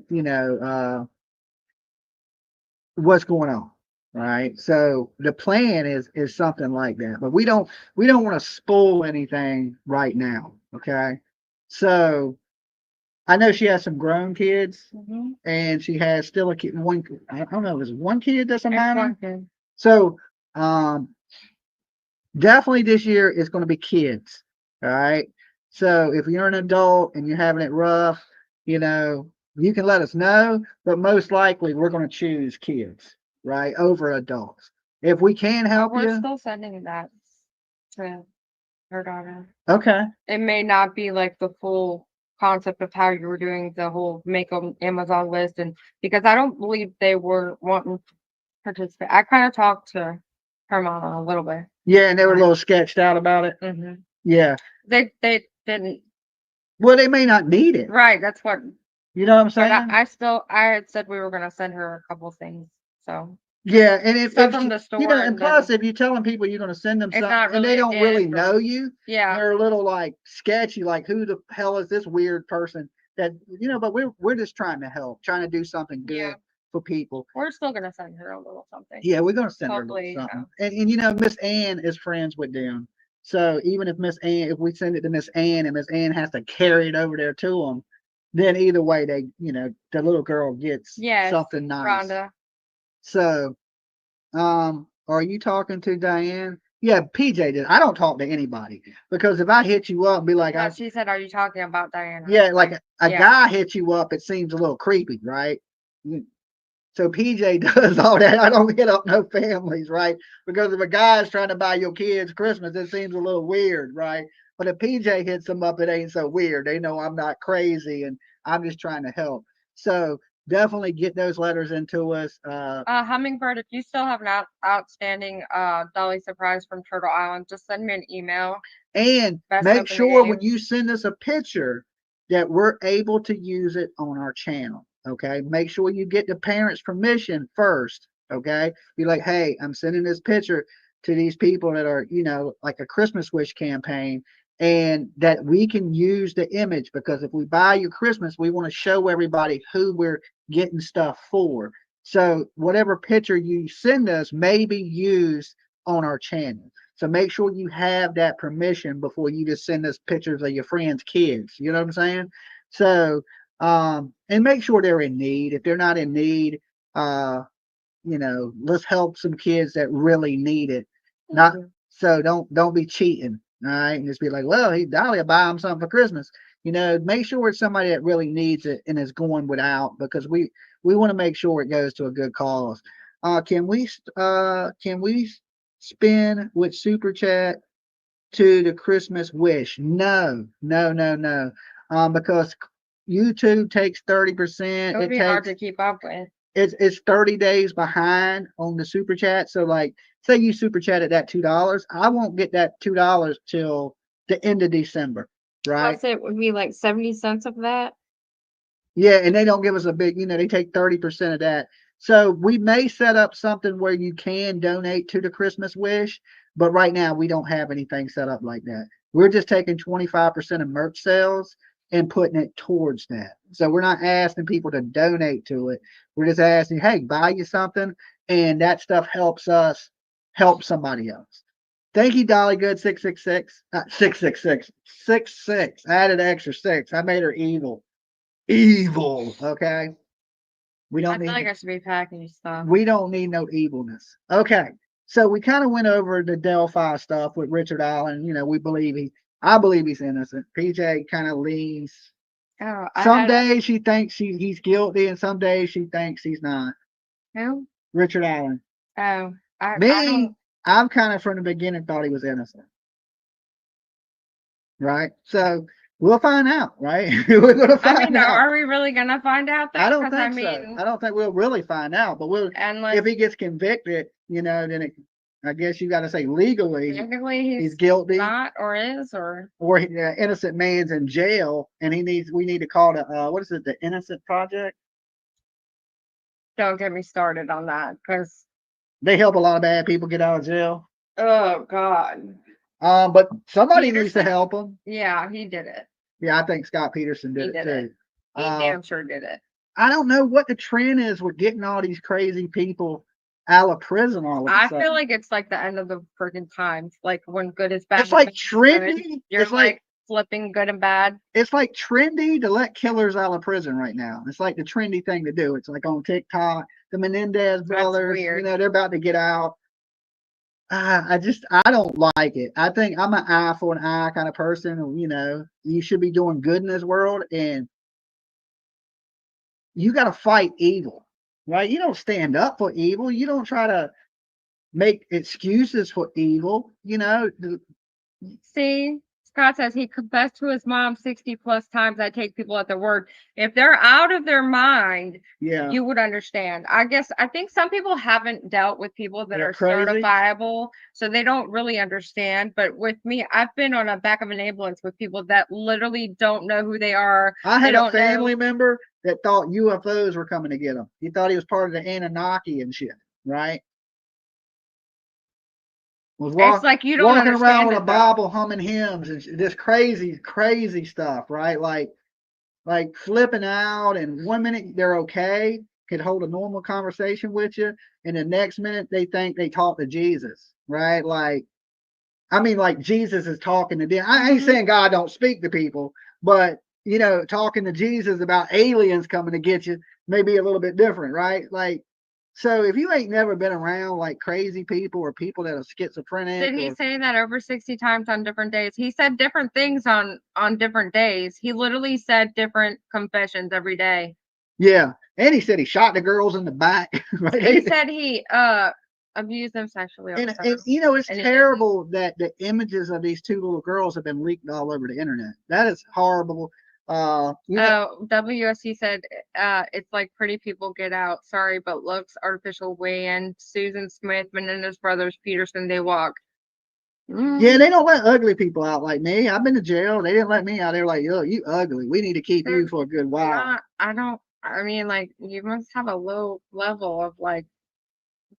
what's going on. Right. So the plan is something like that, but we don't want to spoil anything right now. Okay. So I know she has some grown kids Mm-hmm. and she has still a kid, one, I don't know, is it one kid that's a It's minor? one kid. So, definitely this year is going to be kids. All right. So if you're an adult and you're having it rough, you can let us know, but most likely we're going to choose kids, right, over adults. If we can But help we're you, still sending that to her daughter. okay. It may not be like the full concept of how you were doing the whole make an Amazon list, and because I don't believe they were wanting to participate. I kind of talked to her mama a little bit. Yeah, and they were a little sketched out about it. Mm-hmm. Yeah. They didn't. Well, they may not need it. Right. That's what. You know what I'm But saying? I had said we were gonna send her a couple things. So Yeah, and stuff if from she, the store, and and then plus, if you're telling people you're going to send them it's something not and they really a don't really gift know or you, yeah. they're a little like sketchy, like who the hell is this weird person that But we're just trying to help, trying to do something Yeah. good for people. We're still gonna send her a little something. Yeah, we're going to send her a little Hopefully, something, and Miss Ann is friends with them, so even if we send it to Miss Ann and Miss Ann has to carry it over there to them, then either way they the little girl gets yes, something nice. Rhonda. So are you talking to Diane? Yeah, PJ did. I don't talk to anybody because if I hit you up and be like, No, she said, "Are you talking about Diana?" yeah, like a yeah. guy hits you up, it seems a little creepy, right? So PJ does all that. I don't hit up no families, right? Because if a guy's trying to buy your kids Christmas, it seems a little weird, right? But if PJ hits them up, it ain't so weird. They know I'm not crazy and I'm just trying to help. So definitely get those letters into us. Hummingbird, if you still have an outstanding Dolly surprise from Turtle Island, just send me an email. And Best make open the sure when game. you send us a picture that we're able to use it on our channel. Okay. Make sure you get the parents' permission first. Okay. Be like, hey, I'm sending this picture to these people that are, like a Christmas wish campaign, and that we can use the image because if we buy you Christmas, we want to show everybody who we're getting stuff for. So whatever picture you send us may be used on our channel. So make sure you have that permission before you just send us pictures of your friends' kids. You know what I'm saying? So, and make sure they're in need. If they're not in need, let's help some kids that really need it. Not so don't be cheating. All right, and just be like, well, Dolly will buy him something for Christmas. Make sure it's somebody that really needs it and is going without because we want to make sure it goes to a good cause. Can we spin with super chat to the Christmas wish? No, no, no, no. Because YouTube takes 30%. It would be hard to keep up with. It's 30 days behind on the super chat. So like say you super chatted that $2, I won't get that $2 till the end of December. Right. Plus, it would be like 70 cents of that. Yeah, and they don't give us a big, they take 30% of that. So we may set up something where you can donate to the Christmas wish, but right now we don't have anything set up like that. We're just taking 25% of merch sales and putting it towards that. So we're not asking people to donate to it. We're just asking, hey, buy you something, and that stuff helps us help somebody else. Thank you, Dolly Good 666. 666. 66. I added an extra 6. I made her evil. Evil. Okay. We I don't feel need like I should be packing stuff. we don't need no evilness. Okay. So we kind of went over the Delphi stuff with Richard Allen. You know, I believe he's innocent. PJ kind of leans. Oh, Some days she thinks he's guilty, and some days she thinks he's not. who? Richard Allen. Oh, I Me, don't. I'm kind of from the beginning thought he was innocent. Right? So we'll find out, right? We're gonna I find mean, out. are we really gonna find out I though? don't 'Cause think so. I don't think we'll really find out, but unless if he gets convicted, you know, then I guess you got to say legally technically he's he's guilty, not or is or or innocent man's in jail, and we need to call the what is it, the Innocent Project? don't get me started on that because They help a lot of bad people get out of jail. oh god, But somebody needs to Peterson? help them. yeah, he did it. Yeah, I think Scott Peterson He did it did too. it. He damn sure did it. I don't know what the trend is with getting all these crazy people out of prison all of a I sudden. feel like it's like the end of the freaking times. Like when good is bad. It's like when good, trendy. You're It's like flipping good and bad. it's like trendy to let killers out of prison right now. It's like the trendy thing to do. It's like on TikTok, the Menendez brothers, weird. you know, they're about to get out. I don't like it. I think I'm an eye for an eye kind of person. You know, you should be doing good in this world, and you got to fight evil, right? You don't stand up for evil. You don't try to make excuses for evil. You know, See, Scott says he confessed to his mom 60 plus times. I take people at their word. If they're out of their mind, yeah, you would understand. I think some people haven't dealt with people that They're are crazy. certifiable, so they don't really understand. But with me, I've been on a back of an ambulance with people that literally don't know who they are. I They had a don't family know. member that thought UFOs were coming to get him. He thought he was part of the Anunnaki and shit, right? Was It's like you don't walking around understand with a it, though. Bible, humming hymns and this crazy, crazy stuff, right? Like flipping out, and 1 minute they're okay, could hold a normal conversation with you, and the next minute they think they talk to Jesus, right? Like, I mean, like Jesus is talking to them. I ain't saying God don't speak to people, but you know, talking to Jesus about aliens coming to get you may be a little bit different, right? Like, so if you ain't never been around like crazy people or people that are schizophrenic, Did he or say that over 60 times on different days? He said different things on different days. He literally said different confessions every day. yeah, and he said he shot the girls in the back. Right? He said he abused them sexually. And you know, it's And he terrible that the images of these two little girls have been leaked all over the internet. That is horrible. You know, WSC said it's like pretty people get out. Sorry, but looks artificial weigh-in. Susan Smith, Menendez brothers, Peterson, they walk. yeah, they don't let ugly people out like me. I've been to jail. They didn't let me out. They're like, yo, you ugly. We need to keep you for a good while. I mean, like, you must have a low level of like,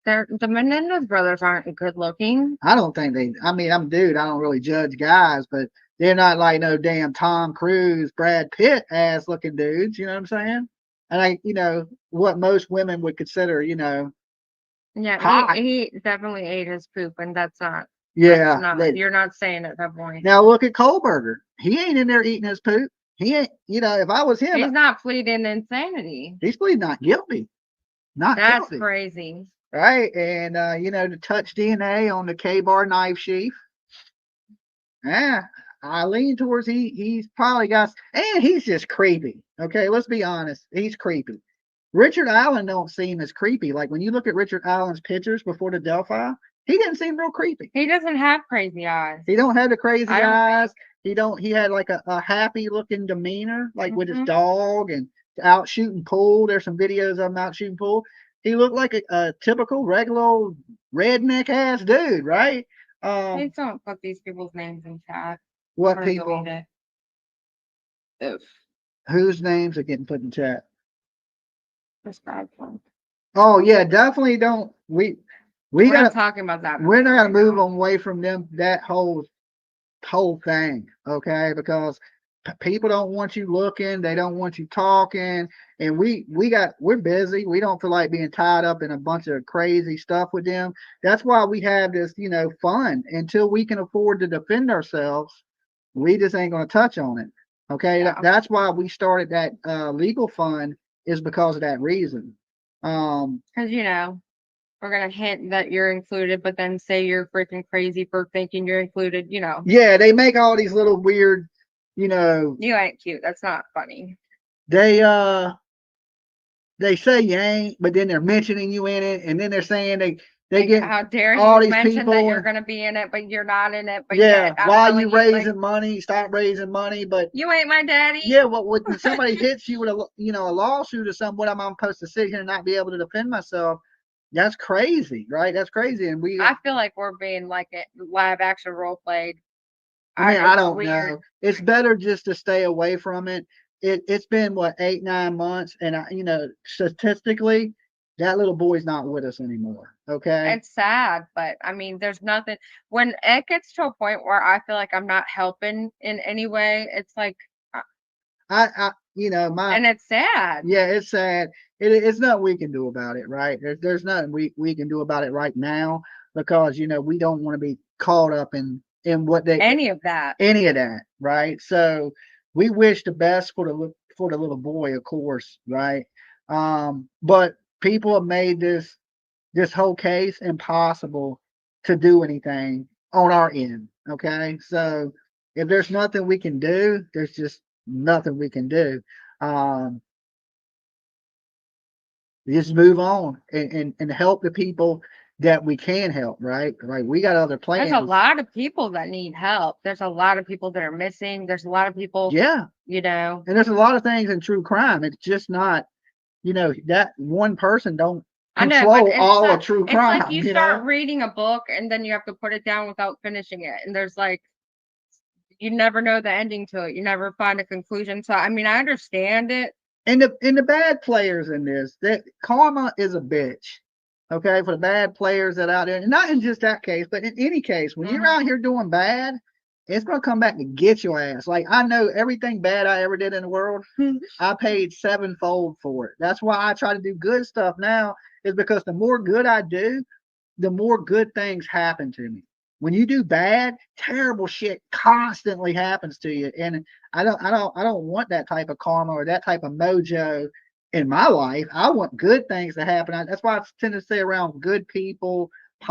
the Menendez brothers aren't good looking. I don't think I mean, I'm a dude. I don't really judge guys, but they're not like no damn Tom Cruise, Brad Pitt ass looking dudes. You know what I'm saying? And you know, what most women would consider, you know, Yeah, hot. he definitely ate his poop, and that's not. Yeah. That's not, you're not saying at that point. Now look at Colberger. He ain't in there eating his poop. He ain't, you know, if I was him, He's not pleading insanity. he's pleading not guilty. Not That's guilty. crazy. Right. And you know, to touch DNA on the K-bar knife sheath. Yeah. I lean towards he's probably got, and he's just creepy. Okay, let's be honest. He's creepy. Richard Allen don't seem as creepy. Like when you look at Richard Allen's pictures before the Delphi, he didn't seem real creepy. He doesn't have crazy eyes. He don't have the crazy I don't eyes. think. He had like a happy looking demeanor, like with his Mhm. dog and out shooting pool. There's some videos of him out shooting pool. He looked like a typical regular old redneck ass dude, right? Please don't put these people's names in chat. What Or people? delete it. Whose names are getting put in chat? Prescribed one. Oh yeah, definitely don't. We're gotta not talking about that. we're not gonna right move now. away from them that whole thing, okay? Because People don't want you looking, they don't want you talking, and we're busy. We don't feel like being tied up in a bunch of crazy stuff with them. That's why we have this, fun. Until we can afford to defend ourselves, we just ain't going to touch on it. Okay, Yeah. that's why we started that legal fund, is because of that reason. Because we're gonna hint that you're included, but then say you're freaking crazy for thinking you're included. Yeah, they make all these little weird, You ain't cute. That's not funny. they say you ain't, but then they're mentioning you in it, and then they're saying they Like, get how dare all you these mention that people. you're gonna be in it, but you're not in it. But Yeah, yet I'm why telling you you, like, raising money? Stop raising money. But you ain't my daddy. yeah, when somebody hits you with a lawsuit or something, what am I supposed to sit here and not be able to defend myself? That's crazy, right? That's crazy. And I feel like we're being like a live action role played. I mean, I It's don't weird. know. It's better just to stay away from it. It's been what, 8, 9 months, and statistically, that little boy's not with us anymore. Okay. It's sad, but I mean, there's nothing. When it gets to a point where I feel like I'm not helping in any way, it's like, and it's sad. Yeah, it's sad. It's nothing we can do about it, right? There's nothing we can do about it right now, because we don't want to be caught up in what they Any of that. any of that, right? So we wish the best for the little boy, of course, right? But people have made this whole case impossible to do anything on our end. Okay, so if there's nothing we can do, there's just nothing we can do. Um, just move on and help the people that we can help, right? Like, we got other There's plans. a lot of people that need help. There's a lot of people that are missing. There's a lot of people, Yeah, know. and there's a lot of things in true crime. It's just not, that one person don't I know, but control all of true it's like crime. you start reading a book and then you have to put it down without finishing it. And there's like, you never know the ending to it. You never find a conclusion. So, I mean, I understand it. And the bad players in this, that karma is a bitch. Okay, for the bad players that out there, and not in just that case, but in any case, when you're out here doing bad, it's gonna come back to get your ass. Like, I know everything bad I ever did in the world, I paid sevenfold for it. That's why I try to do good stuff now, is because the more good I do, the more good things happen to me. When you do bad, terrible shit constantly happens to you, and I don't want that type of karma or that type of mojo in my life. I want good things to happen. That's why I tend to stay around good people with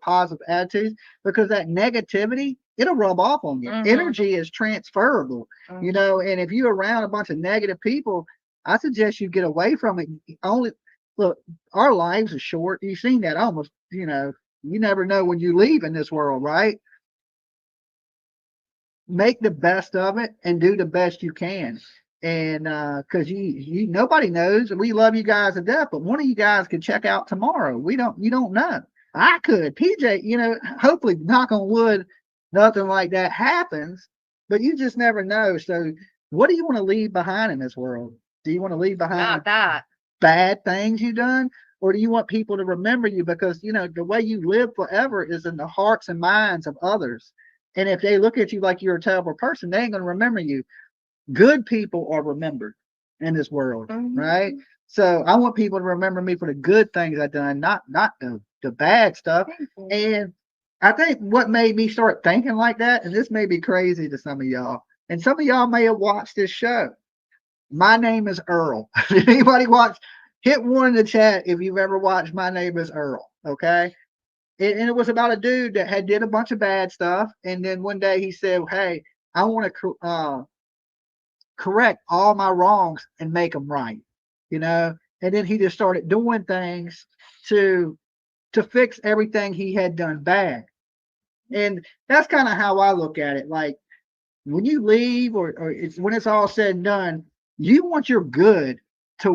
positive attitudes, because that negativity, it'll rub off on you. Energy is transferable, and if you're around a bunch of negative people, I suggest you get away from it. Only Look, our lives are short. You've seen that almost, you never know when you leave in this world, right? Make the best of it and do the best you can. And because you nobody knows. We love you guys to death, but one of you guys could check out tomorrow. You don't know. I could. PJ, hopefully, knock on wood, nothing like that happens, but you just never know. So what do you want to leave behind in this world? Do you want to leave behind Not that. bad things you've done, or do you want people to remember you? Because the way you live forever is in the hearts and minds of others, and if they look at you like you're a terrible person, they ain't going to remember you. Good people are remembered in this world, right? So I want people to remember me for the good things I've done, not the bad stuff. And I think what made me start thinking like that, and this may be crazy to some of y'all, and some of y'all may have watched this show. My Name is Earl. Did anybody watch? Hit one in the chat if you've ever watched My Name is Earl. Okay. And it was about a dude that had did a bunch of bad stuff. And then one day he said, hey, I want to correct all my wrongs and make them right. And then he just started doing things to fix everything he had done bad. And that's kind of how I look at it. Like, when you leave, or when it's all said and done, you want your good to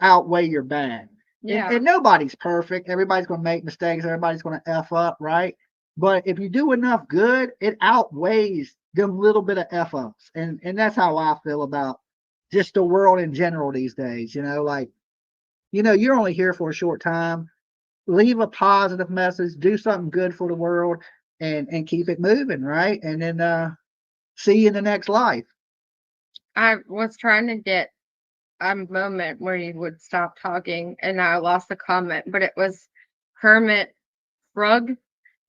outweigh your bad. Yeah. And nobody's perfect. Everybody's going to make mistakes. Everybody's going to F up, right? But if you do enough good, it outweighs them little bit of F ups. And that's how I feel about just the world in general these days. Like, you're only here for a short time. Leave a positive message, do something good for the world, and keep it moving, right? And then see you in the next life. I was trying to get a moment where you would stop talking, and I lost the comment, but it was Hermit Frog.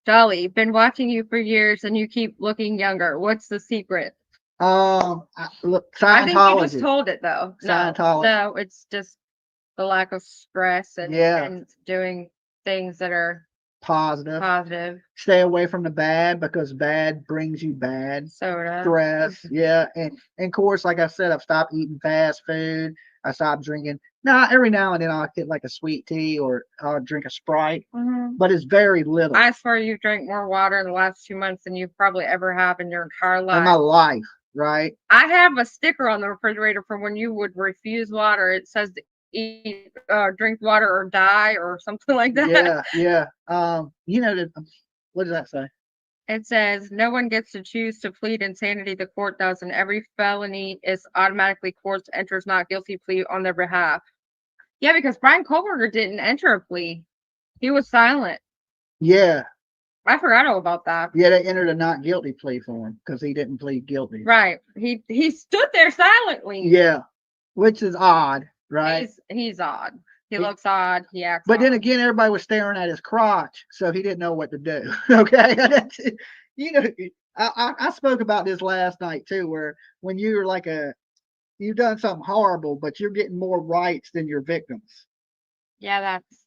Dolly, been watching you for years and you keep looking younger. What's the secret? Look, I think you just Scientology. told it though. No, Scientology. no, it's just the lack of stress Yeah. and doing things that are Positive. positive. Stay away from the bad because bad brings you bad. Soda. Stress. Yeah. And of course, like I said, I've stopped eating fast food. I stopped drinking. Now, every now and then I'll get like a sweet tea or I'll drink a Sprite, but it's very little I swear you drank more water in the last 2 months than you probably ever have in your entire in my life. life, right? I have a sticker on the refrigerator from when you would refuse water. It says to eat, drink water or die or something like that. Yeah, yeah. You know, what does that say? It says no one gets to choose to plead insanity. The court does, and every felony is automatically court enters not guilty plea on their behalf. Yeah, because Brian Colberg didn't enter a plea. He was silent. Yeah. I forgot all about that. Yeah, they entered a not guilty plea for him because he didn't plead guilty. Right. He stood there silently. Yeah, which is odd, right? He's odd. He looks odd. He acts But then odd. again, everybody was staring at his crotch, so he didn't know what to do. Okay, you know, I spoke about this last night too, where when you're like you've done something horrible, but you're getting more rights than your victims, Yeah, that's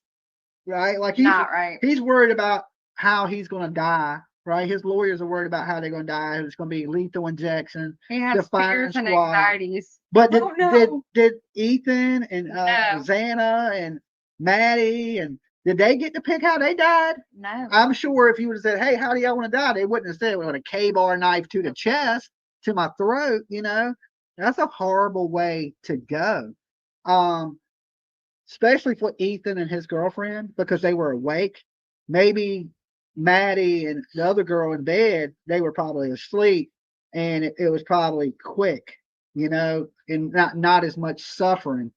right? Like not right. he's worried about how he's going to die, right? His lawyers are worried about how they're going to die. It's going to be lethal injection. He has the firing fears and squad. anxieties. But Oh, no. did Ethan and No. Xana and Maddie and did they get to pick how they died? No. I'm sure if you would have said, "Hey, how do y'all want to die?" They wouldn't have said with a K-bar knife to the chest, to my throat. You know, that's a horrible way to go. Especially for Ethan and his girlfriend because they were awake. Maybe Maddie and the other girl in bed, they were probably asleep, and it was probably quick, you know, and not as much suffering,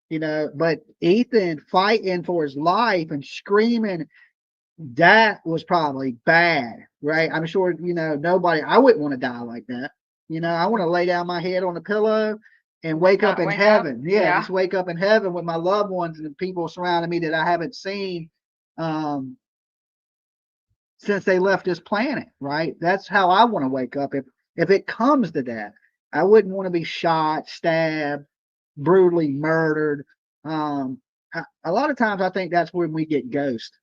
you know. But Ethan fighting for his life and screaming, that was probably bad, right? I'm sure, you know, I wouldn't want to die like that. You know, I want to lay down my head on the pillow and wake up in heaven. Yeah, just wake up in heaven with my loved ones and the people surrounding me that I haven't seen since they left this planet, right? That's how I want to wake up if it comes to that. I wouldn't want to be shot, stabbed, brutally murdered. A lot of times I think that's when we get ghost,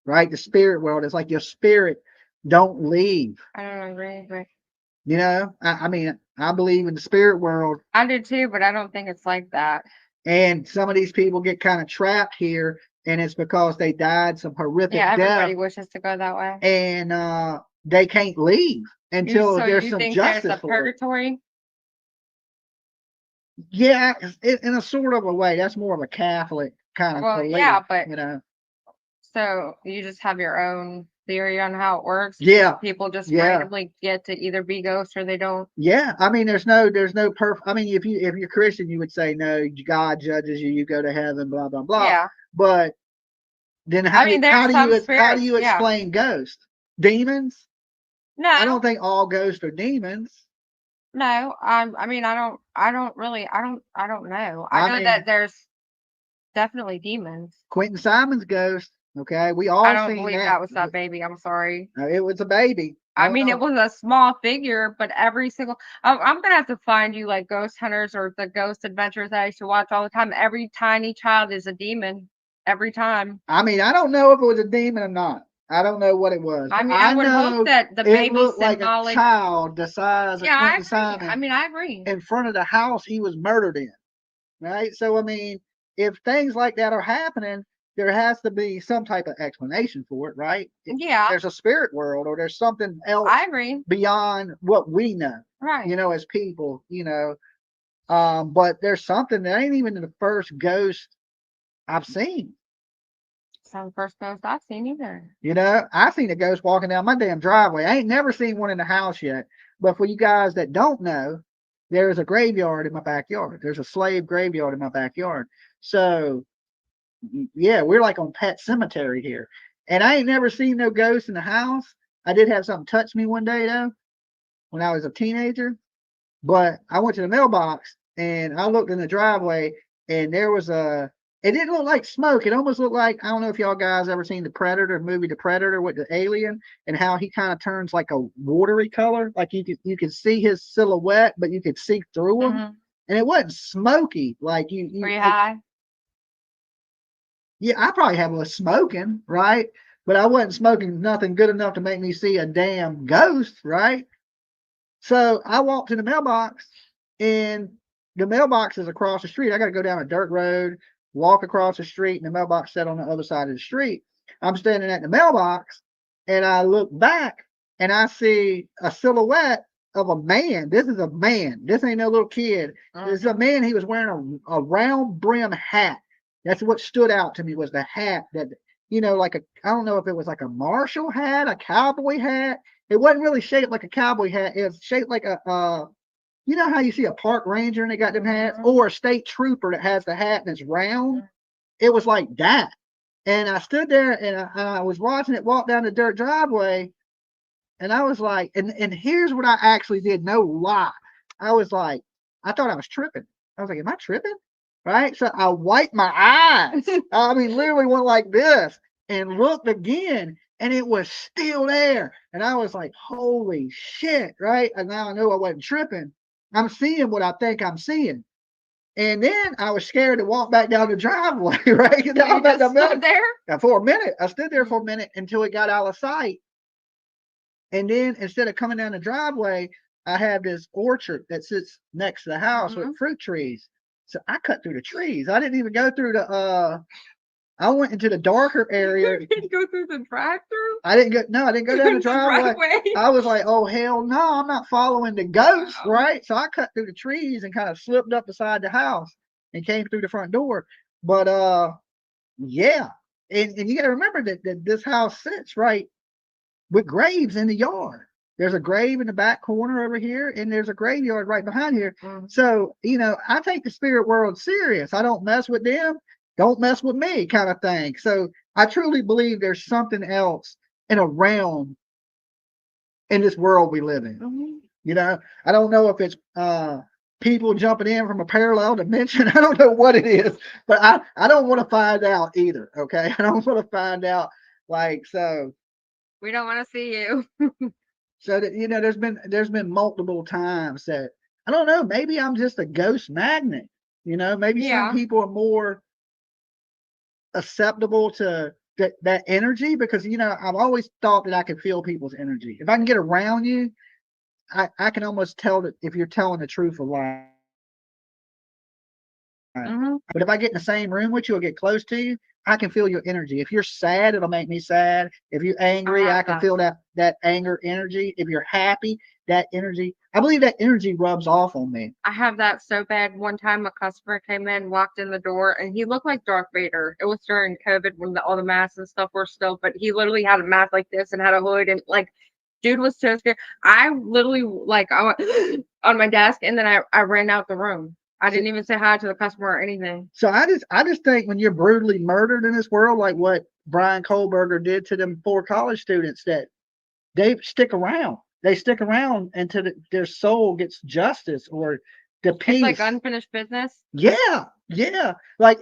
right? The spirit world is like your spirit don't leave. I don't agree. But you know, I mean, I believe in the spirit world. I do too, but I don't think it's like that. And some of these people get kind of trapped here, and it's because they died some horrific death. Yeah, everybody wishes to go that way. And they can't leave until there's some justice there's a purgatory? Yeah, in a sort of a way. That's more of a Catholic kind of belief. Yeah, but you know. So you just have your own theory on how it works? Yeah. People just randomly get to either be ghosts or they don't? Yeah. I mean, there's no perfect. I mean, if you're Christian, you would say, no, God judges you, you go to heaven, blah, blah, blah. Yeah. But then how do you explain ghosts? Demons? No. I don't think all ghosts are demons. No, I don't know. I know that there's definitely demons. Quentin Simon's ghost. Okay, we all. I don't believe that was that baby. I'm sorry. It was a baby. I mean, it was a small figure, but every single. I'm gonna have to find you like Ghost Hunters or the Ghost Adventures that I used to watch all the time. Every tiny child is a demon. Every time. I mean, I don't know if it was a demon or not. I don't know what it was. I mean, I would hope that the baby looked like a child the size of Quentin Simon. I mean, I agree. In front of the house he was murdered in, right? So I mean, if things like that are happening, there has to be some type of explanation for it, right? Yeah. There's a spirit world, or there's something else. I agree. Beyond what we know, right? You know, as people, you know. But there's something that ain't even the first ghost I've seen. It's not the first ghost I've seen either. You know, I've seen a ghost walking down my damn driveway. I ain't never seen one in the house yet. But for you guys that don't know, there's a graveyard in my backyard. There's a slave graveyard in my backyard. So, yeah, we're like on Pet Cemetery here. And I ain't never seen no ghosts in the house. I did have something touch me one day, though. when I was a teenager. But I went to the mailbox and I looked in the driveway and there was it didn't look like smoke. It almost looked like, I don't know if y'all guys ever seen the Predator movie, The Predator with the alien and how he kind of turns like a watery color. Like you could see his silhouette, but you could see through him. Mhm. And it wasn't smoky. Like Were you high? yeah, I probably was smoking, right? But I wasn't smoking nothing good enough to make me see a damn ghost, right? So I walked to the mailbox, and the mailbox is across the street. I got to go down a dirt road, walk across the street, and the mailbox set on the other side of the street. I'm standing at the mailbox, and I look back, and I see a silhouette of a man. This is a man. This ain't no little kid. This is a man. He was wearing a round brim hat. That's what stood out to me was the hat that, like I don't know if it was like a Marshall hat, a cowboy hat. It wasn't really shaped like a cowboy hat. It was shaped like you know how you see a park ranger and they got them hats, or a state trooper that has the hat and it's round. It was like that. And I stood there and I was watching it walk down the dirt driveway, and I was like, and here's what I actually did, no lie. I was like, I thought I was tripping. I was like, am I tripping? Right? So I wiped my eyes. I mean, literally went like this and looked again, and it was still there. And I was like, holy shit, right? And now I knew I wasn't tripping. I'm seeing what I think I'm seeing. And then I was scared to walk back down the driveway, right? You just stood there? For a minute. I stood there for a minute until it got out of sight. And then instead of coming down the driveway, I have this orchard that sits next to the house with fruit trees. So I cut through the trees. I didn't even go through I went into the darker area. You didn't go through the drive-through? I didn't go down the driveway. I was like, oh hell no, I'm not following the ghost, right? So I cut through the trees and kind of slipped up beside the house and came through the front door. But yeah. And you gotta remember that this house sits right with graves in the yard. There's a grave in the back corner over here, and there's a graveyard right behind here. So, I take the spirit world serious. I don't mess with them. Don't mess with me, kind of thing. So I truly believe there's something else in a realm in this world we live in. I don't know if it's people jumping in from a parallel dimension. I don't know what it is, but I don't want to find out either. Okay. I don't want to find out so. We don't want to see you. So that there's been multiple times that I don't know, maybe I'm just a ghost magnet. Maybe some people are more acceptable to that energy because I've always thought that I could feel people's energy. If I can get around you, I can almost tell that if you're telling the truth or lying. But if I get in the same room with you or get close to you, I can feel your energy. If you're sad, it'll make me sad. If you're angry, I can feel that anger energy. If you're happy, that energy, I believe that energy rubs off on me. I have that so bad. One time a customer came in, walked in the door, and he looked like Darth Vader. It was during COVID when all the masks and stuff were still, but he literally had a mask like this and had a hood, and dude was so scared. I literally I went on my desk, and then I ran out the room. I didn't even say hi to the customer or anything. So I just think when you're brutally murdered in this world, like what Brian Colberg did to them 4 college students, that they stick around. They stick around until their soul gets justice or the peace. It's like unfinished business. Yeah. Like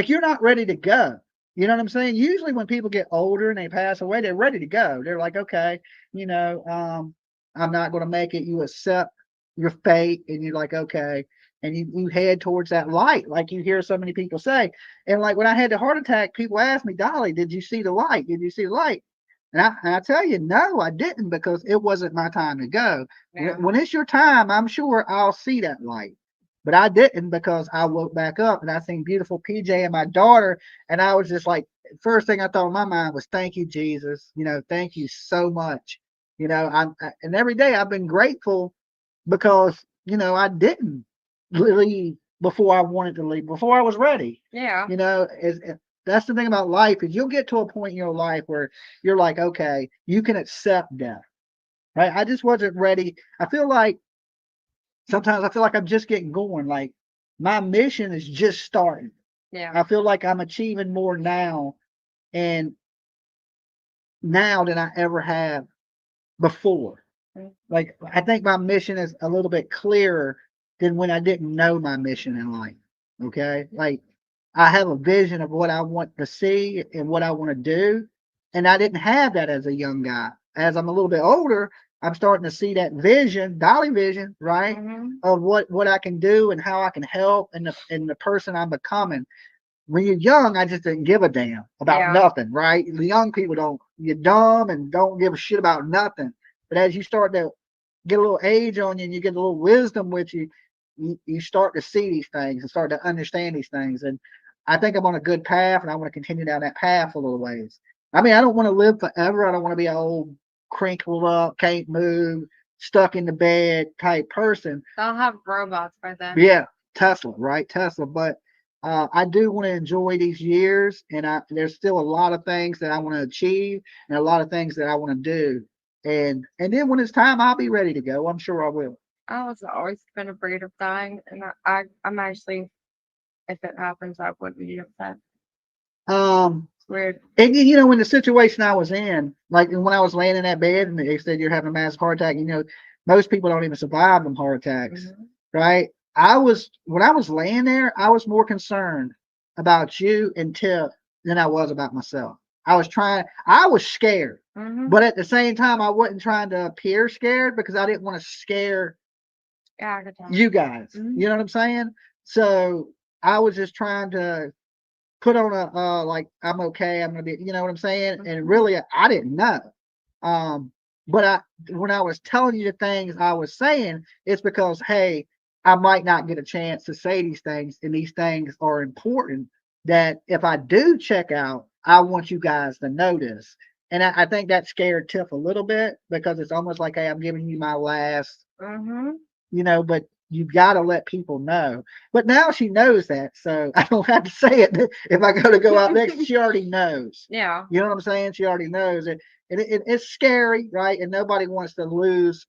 you're not ready to go. You know what I'm saying? Usually when people get older and they pass away, they're ready to go. They're like, okay, I'm not going to make it. You accept your fate, and you're like, okay. And you head towards that light, like you hear so many people say. And like when I had the heart attack, people asked me, Dolly, did you see the light? Did you see the light? And I tell you, no, I didn't, because it wasn't my time to go. Yeah. When it's your time, I'm sure I'll see that light. But I didn't, because I woke back up and I seen beautiful PJ and my daughter. And I was just like, first thing I thought in my mind was, thank you, Jesus. Thank you so much. And every day I've been grateful because, I didn't leave before I wanted to leave, before I was ready. Yeah. That's the thing about life, is you'll get to a point in your life where you're like, okay, you can accept death, right? I just wasn't ready. Sometimes I feel like I'm just getting going. Like my mission is just starting. Yeah. I feel like I'm achieving more now than I ever have before. Like, I think my mission is a little bit clearer than when I didn't know my mission in life. Okay. Like, I have a vision of what I want to see and what I want to do. And I didn't have that as a young guy. As I'm a little bit older, I'm starting to see that vision, Dolly vision, right? Mm-hmm. Of what I can do and how I can help and the person I'm becoming. When you're young, I just didn't give a damn about Yeah. nothing, right? The young people don't, you're dumb and don't give a shit about nothing. But as you start to get a little age on you and you get a little wisdom with you, you start to see these things and start to understand these things. And I think I'm on a good path and I want to continue down that path a little ways. I mean, I don't want to live forever. I don't want to be an old, crinkled up, can't move, stuck in the bed type person. They'll have robots by then. Yeah, Tesla, right? Tesla. But I do want to enjoy these years, and there's still a lot of things that I want to achieve, and a lot of things that I want to do. And then when it's time, I'll be ready to go. I'm sure I will. I was always been afraid of dying, and I'm actually, if it happens, I wouldn't be upset. It's weird. And you know, in the situation I was in, like when I was laying in that bed and they said you're having a massive heart attack, you know, most people don't even survive them heart attacks, right? When I was laying there, I was more concerned about you and Tip than I was about myself. I was scared, but at the same time, I wasn't trying to appear scared because I didn't want to scare Yeah, I could tell. you guys. You know what I'm saying? So I was just trying to put on a like I'm okay, I'm gonna be, you know what I'm saying? And really, I didn't know. But when I was telling you the things I was saying, it's because hey, I might not get a chance to say these things, and these things are important. That if I do check out, I want you guys to know this. And I think that scared Tiff a little bit because it's almost like, hey, I'm giving you my last, you know, but you've got to let people know. But now she knows that, so I don't have to say it. If I go out next, she already knows. Yeah. You know what I'm saying? She already knows it. It's scary, right? And nobody wants to lose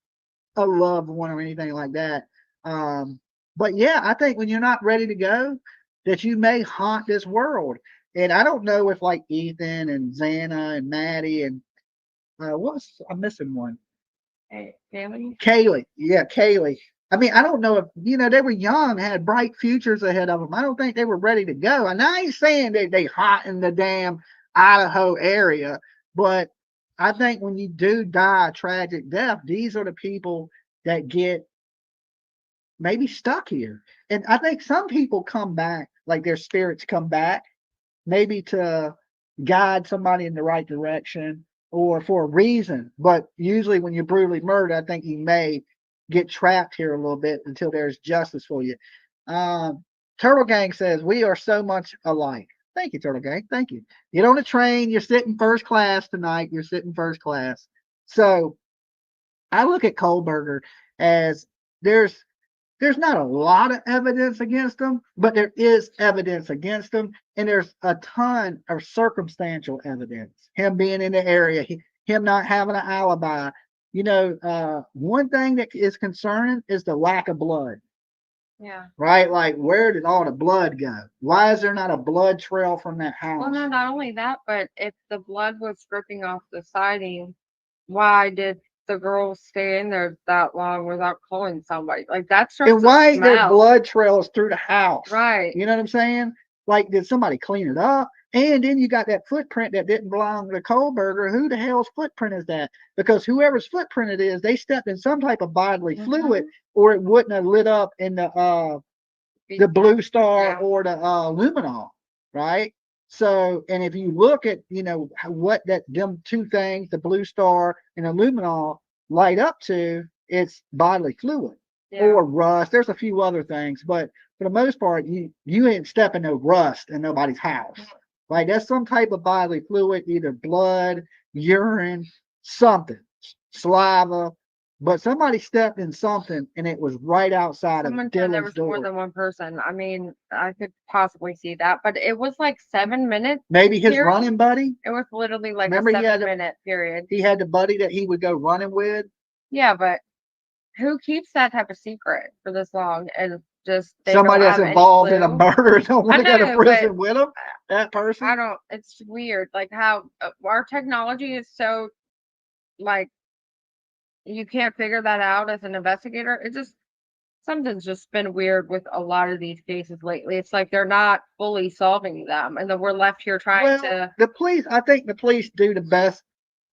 a loved one or anything like that. But yeah, I think when you're not ready to go, that you may haunt this world. And I don't know if like Ethan and Xana and Maddie and I'm missing one. Hey, Deli? Kaylee. Yeah, Kaylee. I mean, I don't know if, you know, they were young, had bright futures ahead of them. I don't think they were ready to go. And I ain't saying that they hot in the damn Idaho area, but I think when you do die a tragic death, these are the people that get maybe stuck here. And I think some people come back, like their spirits come back, maybe to guide somebody in the right direction or for a reason. But usually when you're brutally murdered, I think you may get trapped here a little bit until there's justice for you. Turtle Gang says, we are so much alike. Thank you, Turtle Gang. Thank you. Get on the train. You're sitting first class tonight. You're sitting first class. So I look at Colberger as there's not a lot of evidence against him, but there is evidence against him, and there's a ton of circumstantial evidence. Him being in the area, him not having an alibi. You know, one thing that is concerning is the lack of blood. Yeah. Right? Like, where did all the blood go? Why is there not a blood trail from that house? Well, no, not only that, but if the blood was dripping off the siding, why did the girl stay in there that long without calling somebody? Like that's just and why ain't there smell. blood trails through the house? Right. You know what I'm saying? Like, did somebody clean it up? And then you got that footprint that didn't belong to Colberger. Who the hell's footprint is that? Because whoever's footprint it is, they stepped in some type of bodily fluid, or it wouldn't have lit up in the Blue Star or the luminol, right? So, and if you look at, you know, what them two things, the Blue Star and the luminol, light up to, it's bodily fluid or rust. There's a few other things, but for the most part, you ain't stepping no rust in nobody's house. Like, that's some type of bodily fluid, either blood, urine, something, saliva. But somebody stepped in something, and it was right outside Someone of said there Dylan's was door. more than one person. I mean, I could possibly see that, but it was like 7 minutes. Maybe his period. running buddy. It was literally like Remember, a 7 minute period. He had the buddy that he would go running with. Yeah, but who keeps that type of secret for this long and just somebody that's involved in a murder don't want to go to prison with him? That person. I don't. It's weird, like how our technology is so like you can't figure that out as an investigator. It just something's just been weird with a lot of these cases lately. It's like they're not fully solving them, and then we're left here trying Well, to. the police, I think the police do the best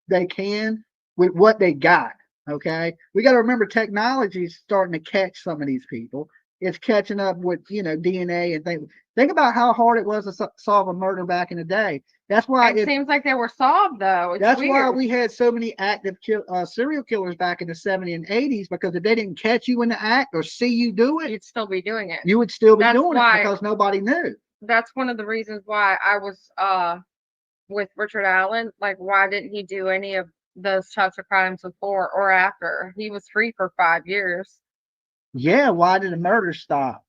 they can with what they got. Okay, we got to remember technology is starting to catch some of these people. It's catching up with DNA and things. Think about how hard it was to solve a murder back in the day. That's why It seems like they were solved though. It's that's why weird. we had so many active serial killers back in the 70s and 80s, because if they didn't catch you in the act or see you do it, You'd still be doing it. you would still be That's doing it why because nobody knew. that's one of the reasons why I was with Richard Allen. Like, why didn't he do any of those types of crimes before or after? He was free for 5 years. Yeah, why did the murder stop?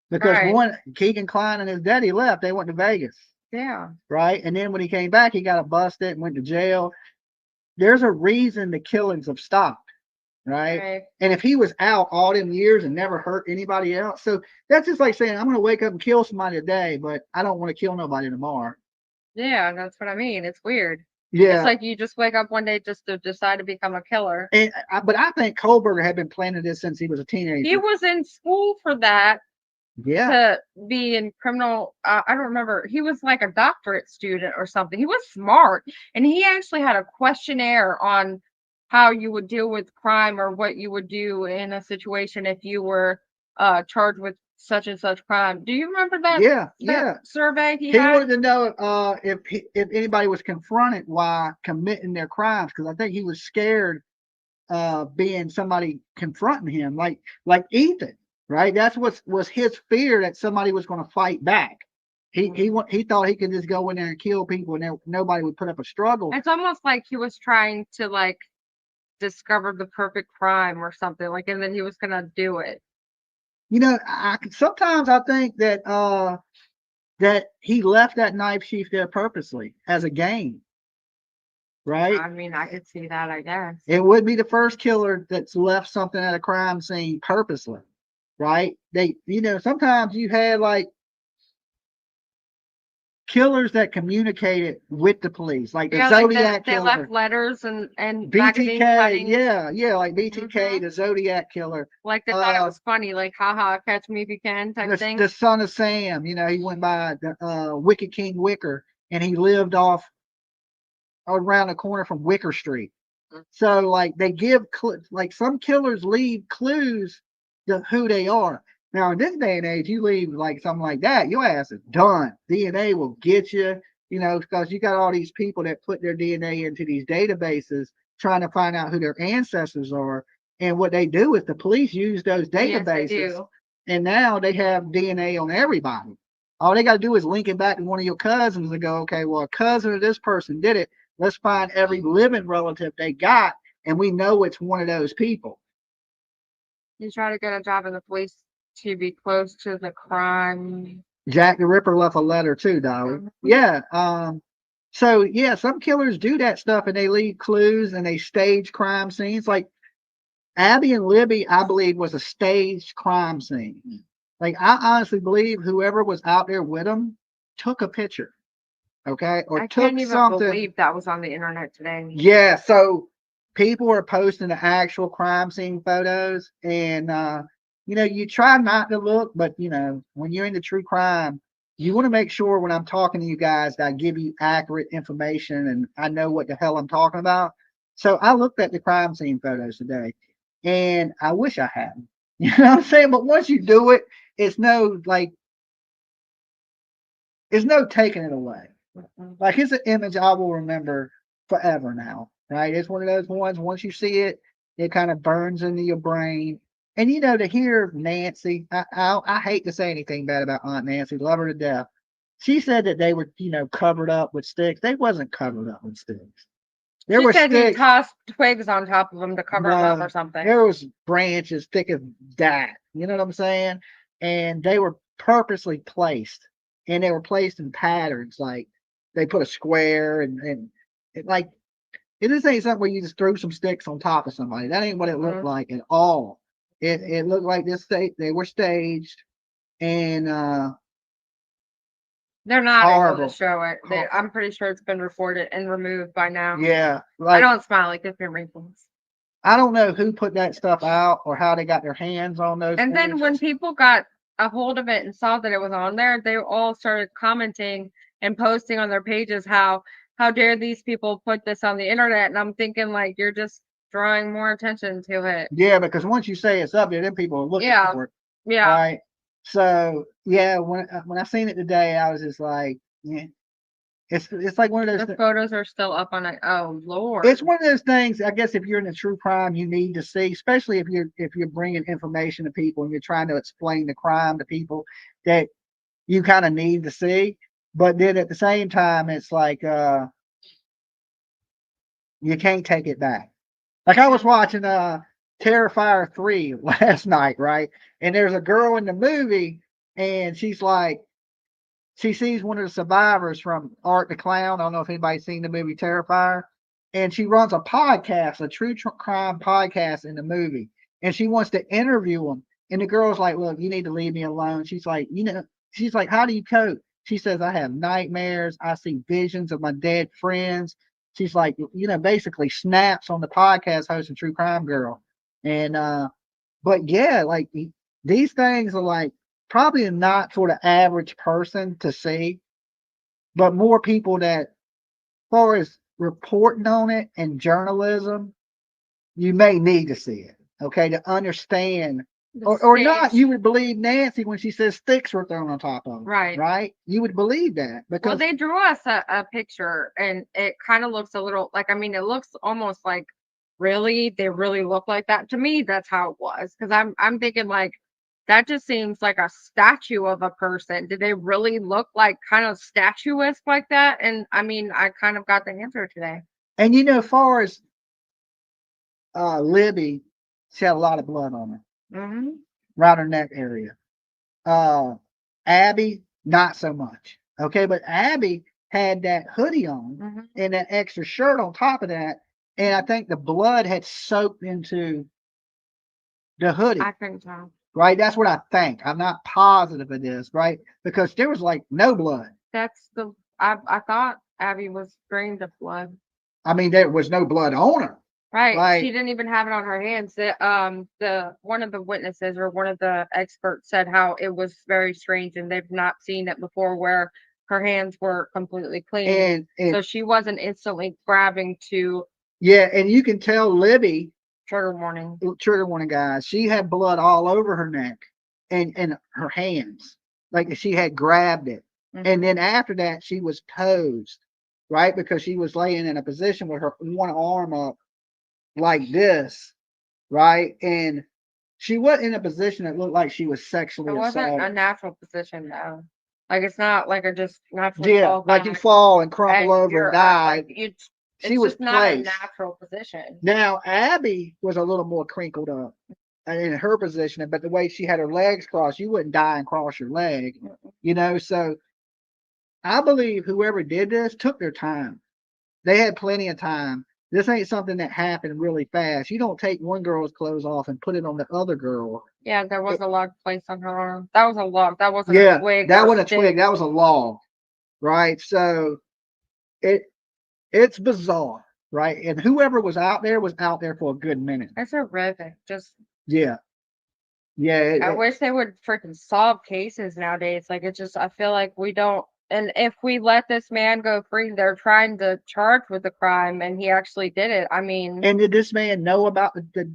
Because Right. one, Keegan Kline and his daddy left. They went to Vegas, Yeah. right? And then when he came back, he got busted and went to jail. There's a reason the killings have stopped, right? Right. And if he was out all them years and never hurt anybody else, so that's just like saying, I'm going to wake up and kill somebody today, but I don't want to kill nobody tomorrow. Yeah, that's what I mean. It's weird. Yeah. It's like you just wake up one day just to decide to become a killer. But I think Colberg had been planning this since he was a teenager. He was in school for that. Yeah. To be in criminal, I don't remember. He was like a doctorate student or something. He was smart, and he actually had a questionnaire on how you would deal with crime or what you would do in a situation if you were charged with such and such crime. Do you remember that? Yeah. Survey he He had? wanted to know if anybody was confronted while committing their crimes, because I think he was scared being somebody confronting him, like Ethan. Right, that's what was his fear, that somebody was going to fight back. He thought he could just go in there and kill people, and nobody would put up a struggle. It's almost like he was trying to like discover the perfect crime or something, like, and then he was gonna do it. Sometimes I think that that he left that knife sheath there purposely as a game. Right. I mean, I could see that, I guess. It would be the first killer that's left something at a crime scene purposely. Right? Sometimes you had like killers that communicated with the police, like the Zodiac they killer. left letters and BTK, yeah, like BTK, the Zodiac killer. Like they thought it was funny, like haha, catch me if you can type thing. The son of Sam, he went by the Wicked King Wicker, and he lived off around the corner from Wicker Street. So like they give like some killers leave clues to who they are. Now in this day and age, you leave like something like that, your ass is done. DNA will get you, because you got all these people that put their DNA into these databases trying to find out who their ancestors are. And what they do is the police use those databases, yes, and now they have DNA on everybody. All they got to do is link it back to one of your cousins and go, okay, well, a cousin of this person did it. Let's find every living relative they got, and we know it's one of those people. You try to get a job in the police to be close to the crime. Jack the Ripper left a letter too, Dolly. Mm-hmm. Yeah. So yeah, some killers do that stuff, and they leave clues and they stage crime scenes. Like Abby and Libby, I believe, was a staged crime scene. Like I honestly believe whoever was out there with them took a picture. Okay, or I took can't even something. believe that was on the internet today. Yeah, so people are posting the actual crime scene photos, and you try not to look, but when you're into true crime, you want to make sure when I'm talking to you guys that I give you accurate information and I know what the hell I'm talking about. So I looked at the crime scene photos today, and I wish I hadn't. You know what I'm saying? But once you do it, it's no taking it away. Like it's an image I will remember forever now, right? It's one of those ones, once you see it, it kind of burns into your brain. And to hear Nancy, I hate to say anything bad about Aunt Nancy, love her to death. She said that they were, covered up with sticks. They wasn't covered up with sticks. There were sticks. He tossed twigs on top of them to cover them up or something. There was branches thick as that. You know what I'm saying? And they were purposely placed, and they were placed in patterns. Like they put a square and it just ain't something where you just threw some sticks on top of somebody. That ain't what it looked like at all. It looked like they were staged, and they're not able to show it. I'm pretty sure it's been reported and removed by now. Yeah, I don't smile like this, your wrinkles. I don't know who put that stuff out or how they got their hands on those. And then when images. people got a hold of it and saw that it was on there, they all started commenting and posting on their pages how dare these people put this on the internet? And I'm thinking like you're just drawing more attention to it. Yeah, because once you say it's up there, then people are looking Yeah. for it, Yeah. right? So yeah, when I seen it today, I was just like, yeah, it's like one of The those. photos are still up on it. Oh Lord. It's one of those things. I guess if you're in a true crime, you need to see, especially if you're bringing information to people and you're trying to explain the crime to people that you kind of need to see. But then at the same time, it's like you can't take it back. Like I was watching Terrifier 3 last night, right? And there's a girl in the movie, and she's like, she sees one of the survivors from Art the Clown. I don't know if anybody's seen the movie Terrifier. And she runs a podcast, a true crime podcast in the movie. And she wants to interview him. And the girl's like, look, you need to leave me alone. She's like, she's like, how do you cope? She says, I have nightmares. I see visions of my dead friends. She's like, basically snaps on the podcast host of True Crime Girl. And but yeah, like these things are like probably not for the average person to see, but more people that, as far as reporting on it and journalism, you may need to see it, okay, to understand. Or not, you would believe Nancy when she says sticks were thrown on top of them. Right. You would believe that because Well, they drew us a picture and it kind of looks a little like, I mean, it looks almost like really, they really look like that. To me, that's how it was. Because I'm thinking like that just seems like a statue of a person. Did they really look like kind of statuesque like that? And I mean, I kind of got the answer today. And as far as Libby, she had a lot of blood on her. Mm-hmm. Around her neck area. Abby, not so much. Okay, but Abby had that hoodie on and that extra shirt on top of that, and I think the blood had soaked into the hoodie. I think so. Right, that's what I think. I'm not positive of this, right? Because there was like no blood. That's I thought Abby was drained of blood. I mean, there was no blood on her. Right. She didn't even have it on her hands. The one of the witnesses or one of the experts said how it was very strange and they've not seen it before where her hands were completely clean. And so she wasn't instantly grabbing to. Yeah, and you can tell Libby. Trigger warning, guys. She had blood all over her neck and her hands, like she had grabbed it. And then after that, she was posed, right? Because she was laying in a position with her one arm up like this, right? And she wasn't in a position that looked like she was sexually assaulted. It wasn't a natural position though. Like it's not like a just natural. Yeah, like you fall and crumple over and die. Like she was not a natural position. Now Abby was a little more crinkled up in her position, but the way she had her legs crossed, you wouldn't die and cross your leg, So I believe whoever did this took their time. They had plenty of time. This ain't something that happened really fast. You don't take one girl's clothes off and put it on the other girl. Yeah, there was a log placed on her arm. That was a log. That wasn't a twig. That wasn't a twig. That was a log, right? So it's bizarre, right? And whoever was out there for a good minute. That's horrific. Yeah. I wish they would freaking solve cases nowadays. Like I feel like we don't. And if we let this man go free, they're trying to charge with the crime, and he actually did it. I mean, and did this man know about the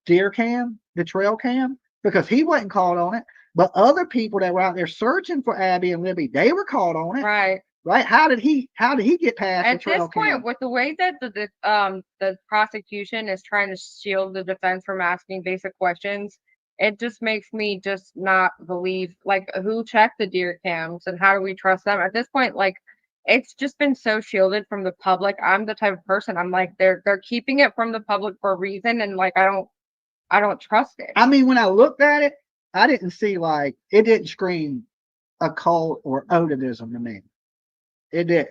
deer cam, the trail cam? Because he wasn't caught on it, but other people that were out there searching for Abby and Libby, they were caught on it. Right. How did he get past the trail cam? At this point, with the way that the prosecution is trying to shield the defense from asking basic questions, it just makes me just not believe, like, who checked the deer cams and how do we trust them? At this point, like, it's just been so shielded from the public. I'm the type of person, I'm like, they're keeping it from the public for a reason, and like I don't trust it. I mean, when I looked at it, I didn't see it didn't scream occult or odditism to me. It did.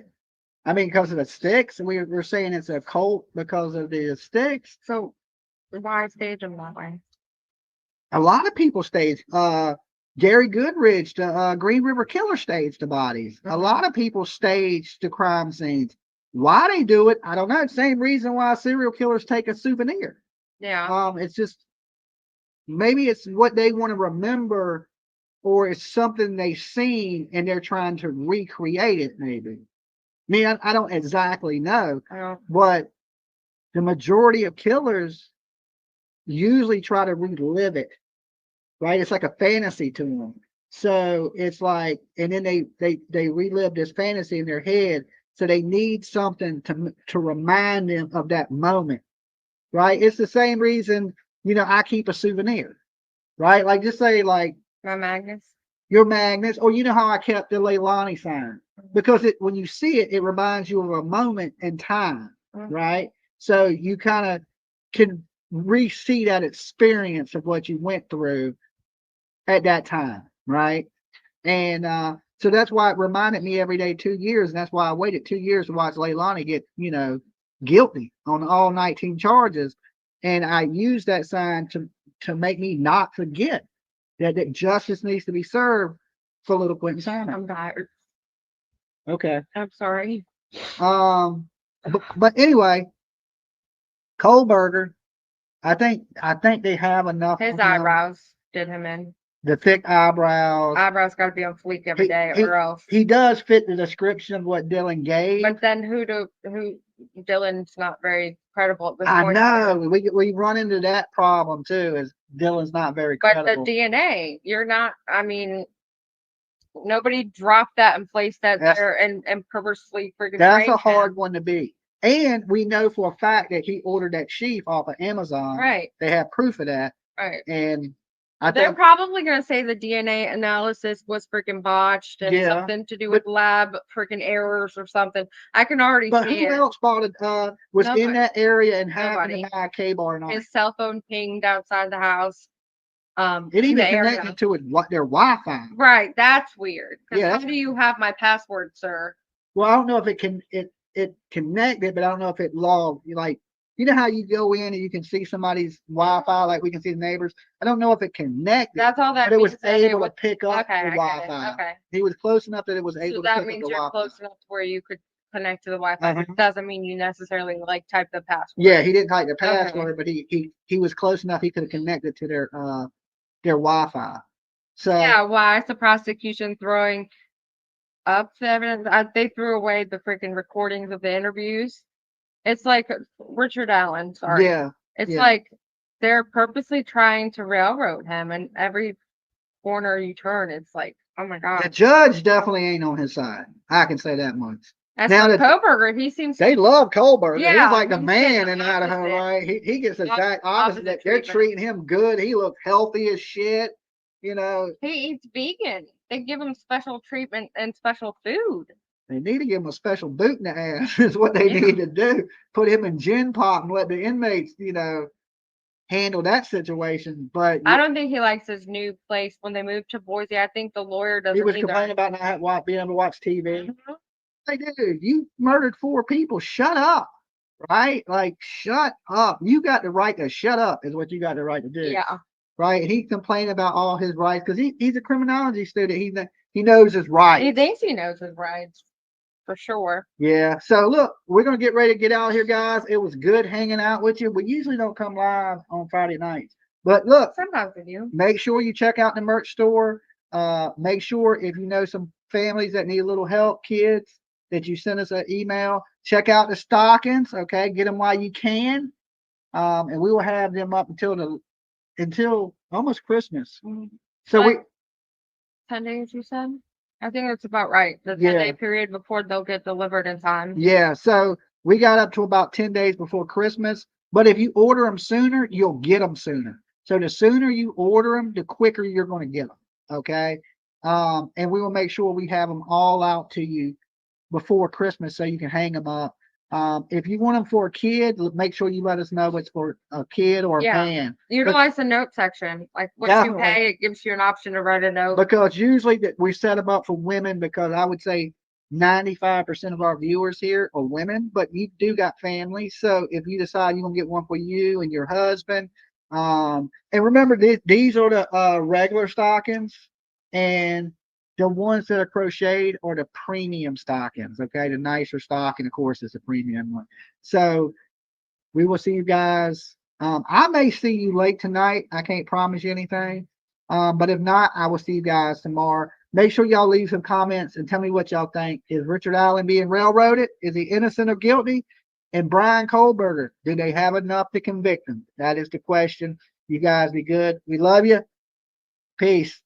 I mean, because of the sticks, we're saying it's a cult because of the sticks. So why stage them that way? A lot of people staged. Gary Goodridge, the Green River Killer, staged the bodies. A lot of people staged the crime scenes. Why they do it, I don't know. Same reason why serial killers take a souvenir. Yeah. It's just maybe it's what they want to remember, or it's something they've seen and they're trying to recreate it. Maybe. I don't exactly know, I don't. but the majority of killers usually try to relive it, right? It's like a fantasy to them. So it's like, and then they relive this fantasy in their head. So they need something to remind them of that moment, right? It's the same reason, I keep a souvenir, right? Like just say like My magnets. your magnets, or how I kept the Leilani sign, because when you see it, it reminds you of a moment in time, right? So you kind of can re-see that experience of what you went through at that time, right? And so that's why it reminded me every day 2 years, and that's why I waited 2 years to watch Leilani get, guilty on all 19 charges, and I used that sign to make me not forget that justice needs to be served for little Quentin Simon. I'm tired. Okay. I'm sorry. But anyway, Colberger, I think they have enough. His of him. eyebrows did him in. The thick eyebrows. Eyebrows got to be on fleek every day, or else. He does fit the description of what Dylan gave. But then who Dylan's not very credible at this I point. know we run into that problem too. Is Dylan's not very But credible. the DNA, you're not. I mean, nobody dropped that and placed that there and purposely freaking. That's a hard one to beat. And we know for a fact that he ordered that sheaf off of Amazon. Right. They have proof of that. Right. And they're probably going to say the DNA analysis was freaking botched and something to do with lab freaking errors or something. I can already see it. But who else spotted was in that area and happened to have a K-bar on his cell phone pinged outside the house. It even connected to their Wi-Fi. Right, that's weird. Yeah. How do you have my password, sir? Well, I don't know if it connected, but I don't know if it logged. Like, you know how you go in and you can see somebody's Wi-Fi, like we can see the neighbors. I don't know if it connected. That's all that. But it was able to pick up the Wi-Fi. Okay. He was close enough that it was able to pick up the Wi-Fi. So that means you're close enough to where you could connect to the Wi-Fi. But it doesn't mean you necessarily type the password. Yeah, he didn't type the password, but he was close enough. He could have connected to their Wi-Fi. So yeah, why is the prosecution throwing up the evidence? They threw away the freaking recordings of the interviews. It's like Richard Allen. Sorry. Yeah. It's like they're purposely trying to railroad him, and every corner you turn, it's like, oh my god. The judge definitely ain't on his side. I can say that much. As for Colberg, he seems. They love Colberg. Yeah, he's like the man in Idaho, right? He gets the exact opposite. They're treating him good. He looks healthy as shit. He eats vegan. They give him special treatment and special food. They need to give him a special boot in the ass. Is what they need to do. Put him in gin pot and let the inmates, handle that situation. But I don't think he likes his new place when they moved to Boise. I think the lawyer doesn't. He was complaining about not being able to watch TV. Like, dude, you murdered 4 people. Shut up, right? Like, shut up. You got the right to shut up. Is what you got the right to do. Yeah. Right. He complained about all his rights because he's a criminology student. He knows his rights. He thinks he knows his rights. For sure. Yeah. So look, we're gonna get ready to get out of here, guys. It was good hanging out with you. We usually don't come live on Friday nights, but look, sometimes we do. Make sure you check out the merch store. Make sure if you know some families that need a little help, kids, that you send us an email. Check out the stockings. Okay, get them while you can, and we will have them up until almost Christmas. So 10 days, you said. I think that's about right. The 10-day period before they'll get delivered in time. Yeah, so we got up to about 10 days before Christmas. But if you order them sooner, you'll get them sooner. So the sooner you order them, the quicker you're going to get them. Okay, and we will make sure we have them all out to you before Christmas so you can hang them up. If you want them for a kid, make sure you let us know it's for a kid or a man. Utilize the note section. Like once you pay, it gives you an option to write a note. Because usually we set them up for women, because I would say 95% of our viewers here are women, but you do got families. So if you decide you're gonna get one for you and your husband, and remember these are the regular stockings, and The ones that are crocheted are the premium stockings. Okay, the nicer stocking, of course, is the premium one. So we will see you guys. I may see you late tonight. I can't promise you anything. But if not, I will see you guys tomorrow. Make sure y'all leave some comments and tell me what y'all think. Is Richard Allen being railroaded? Is he innocent or guilty? And Brian Colberger, do they have enough to convict him? That is the question. You guys be good. We love you. Peace.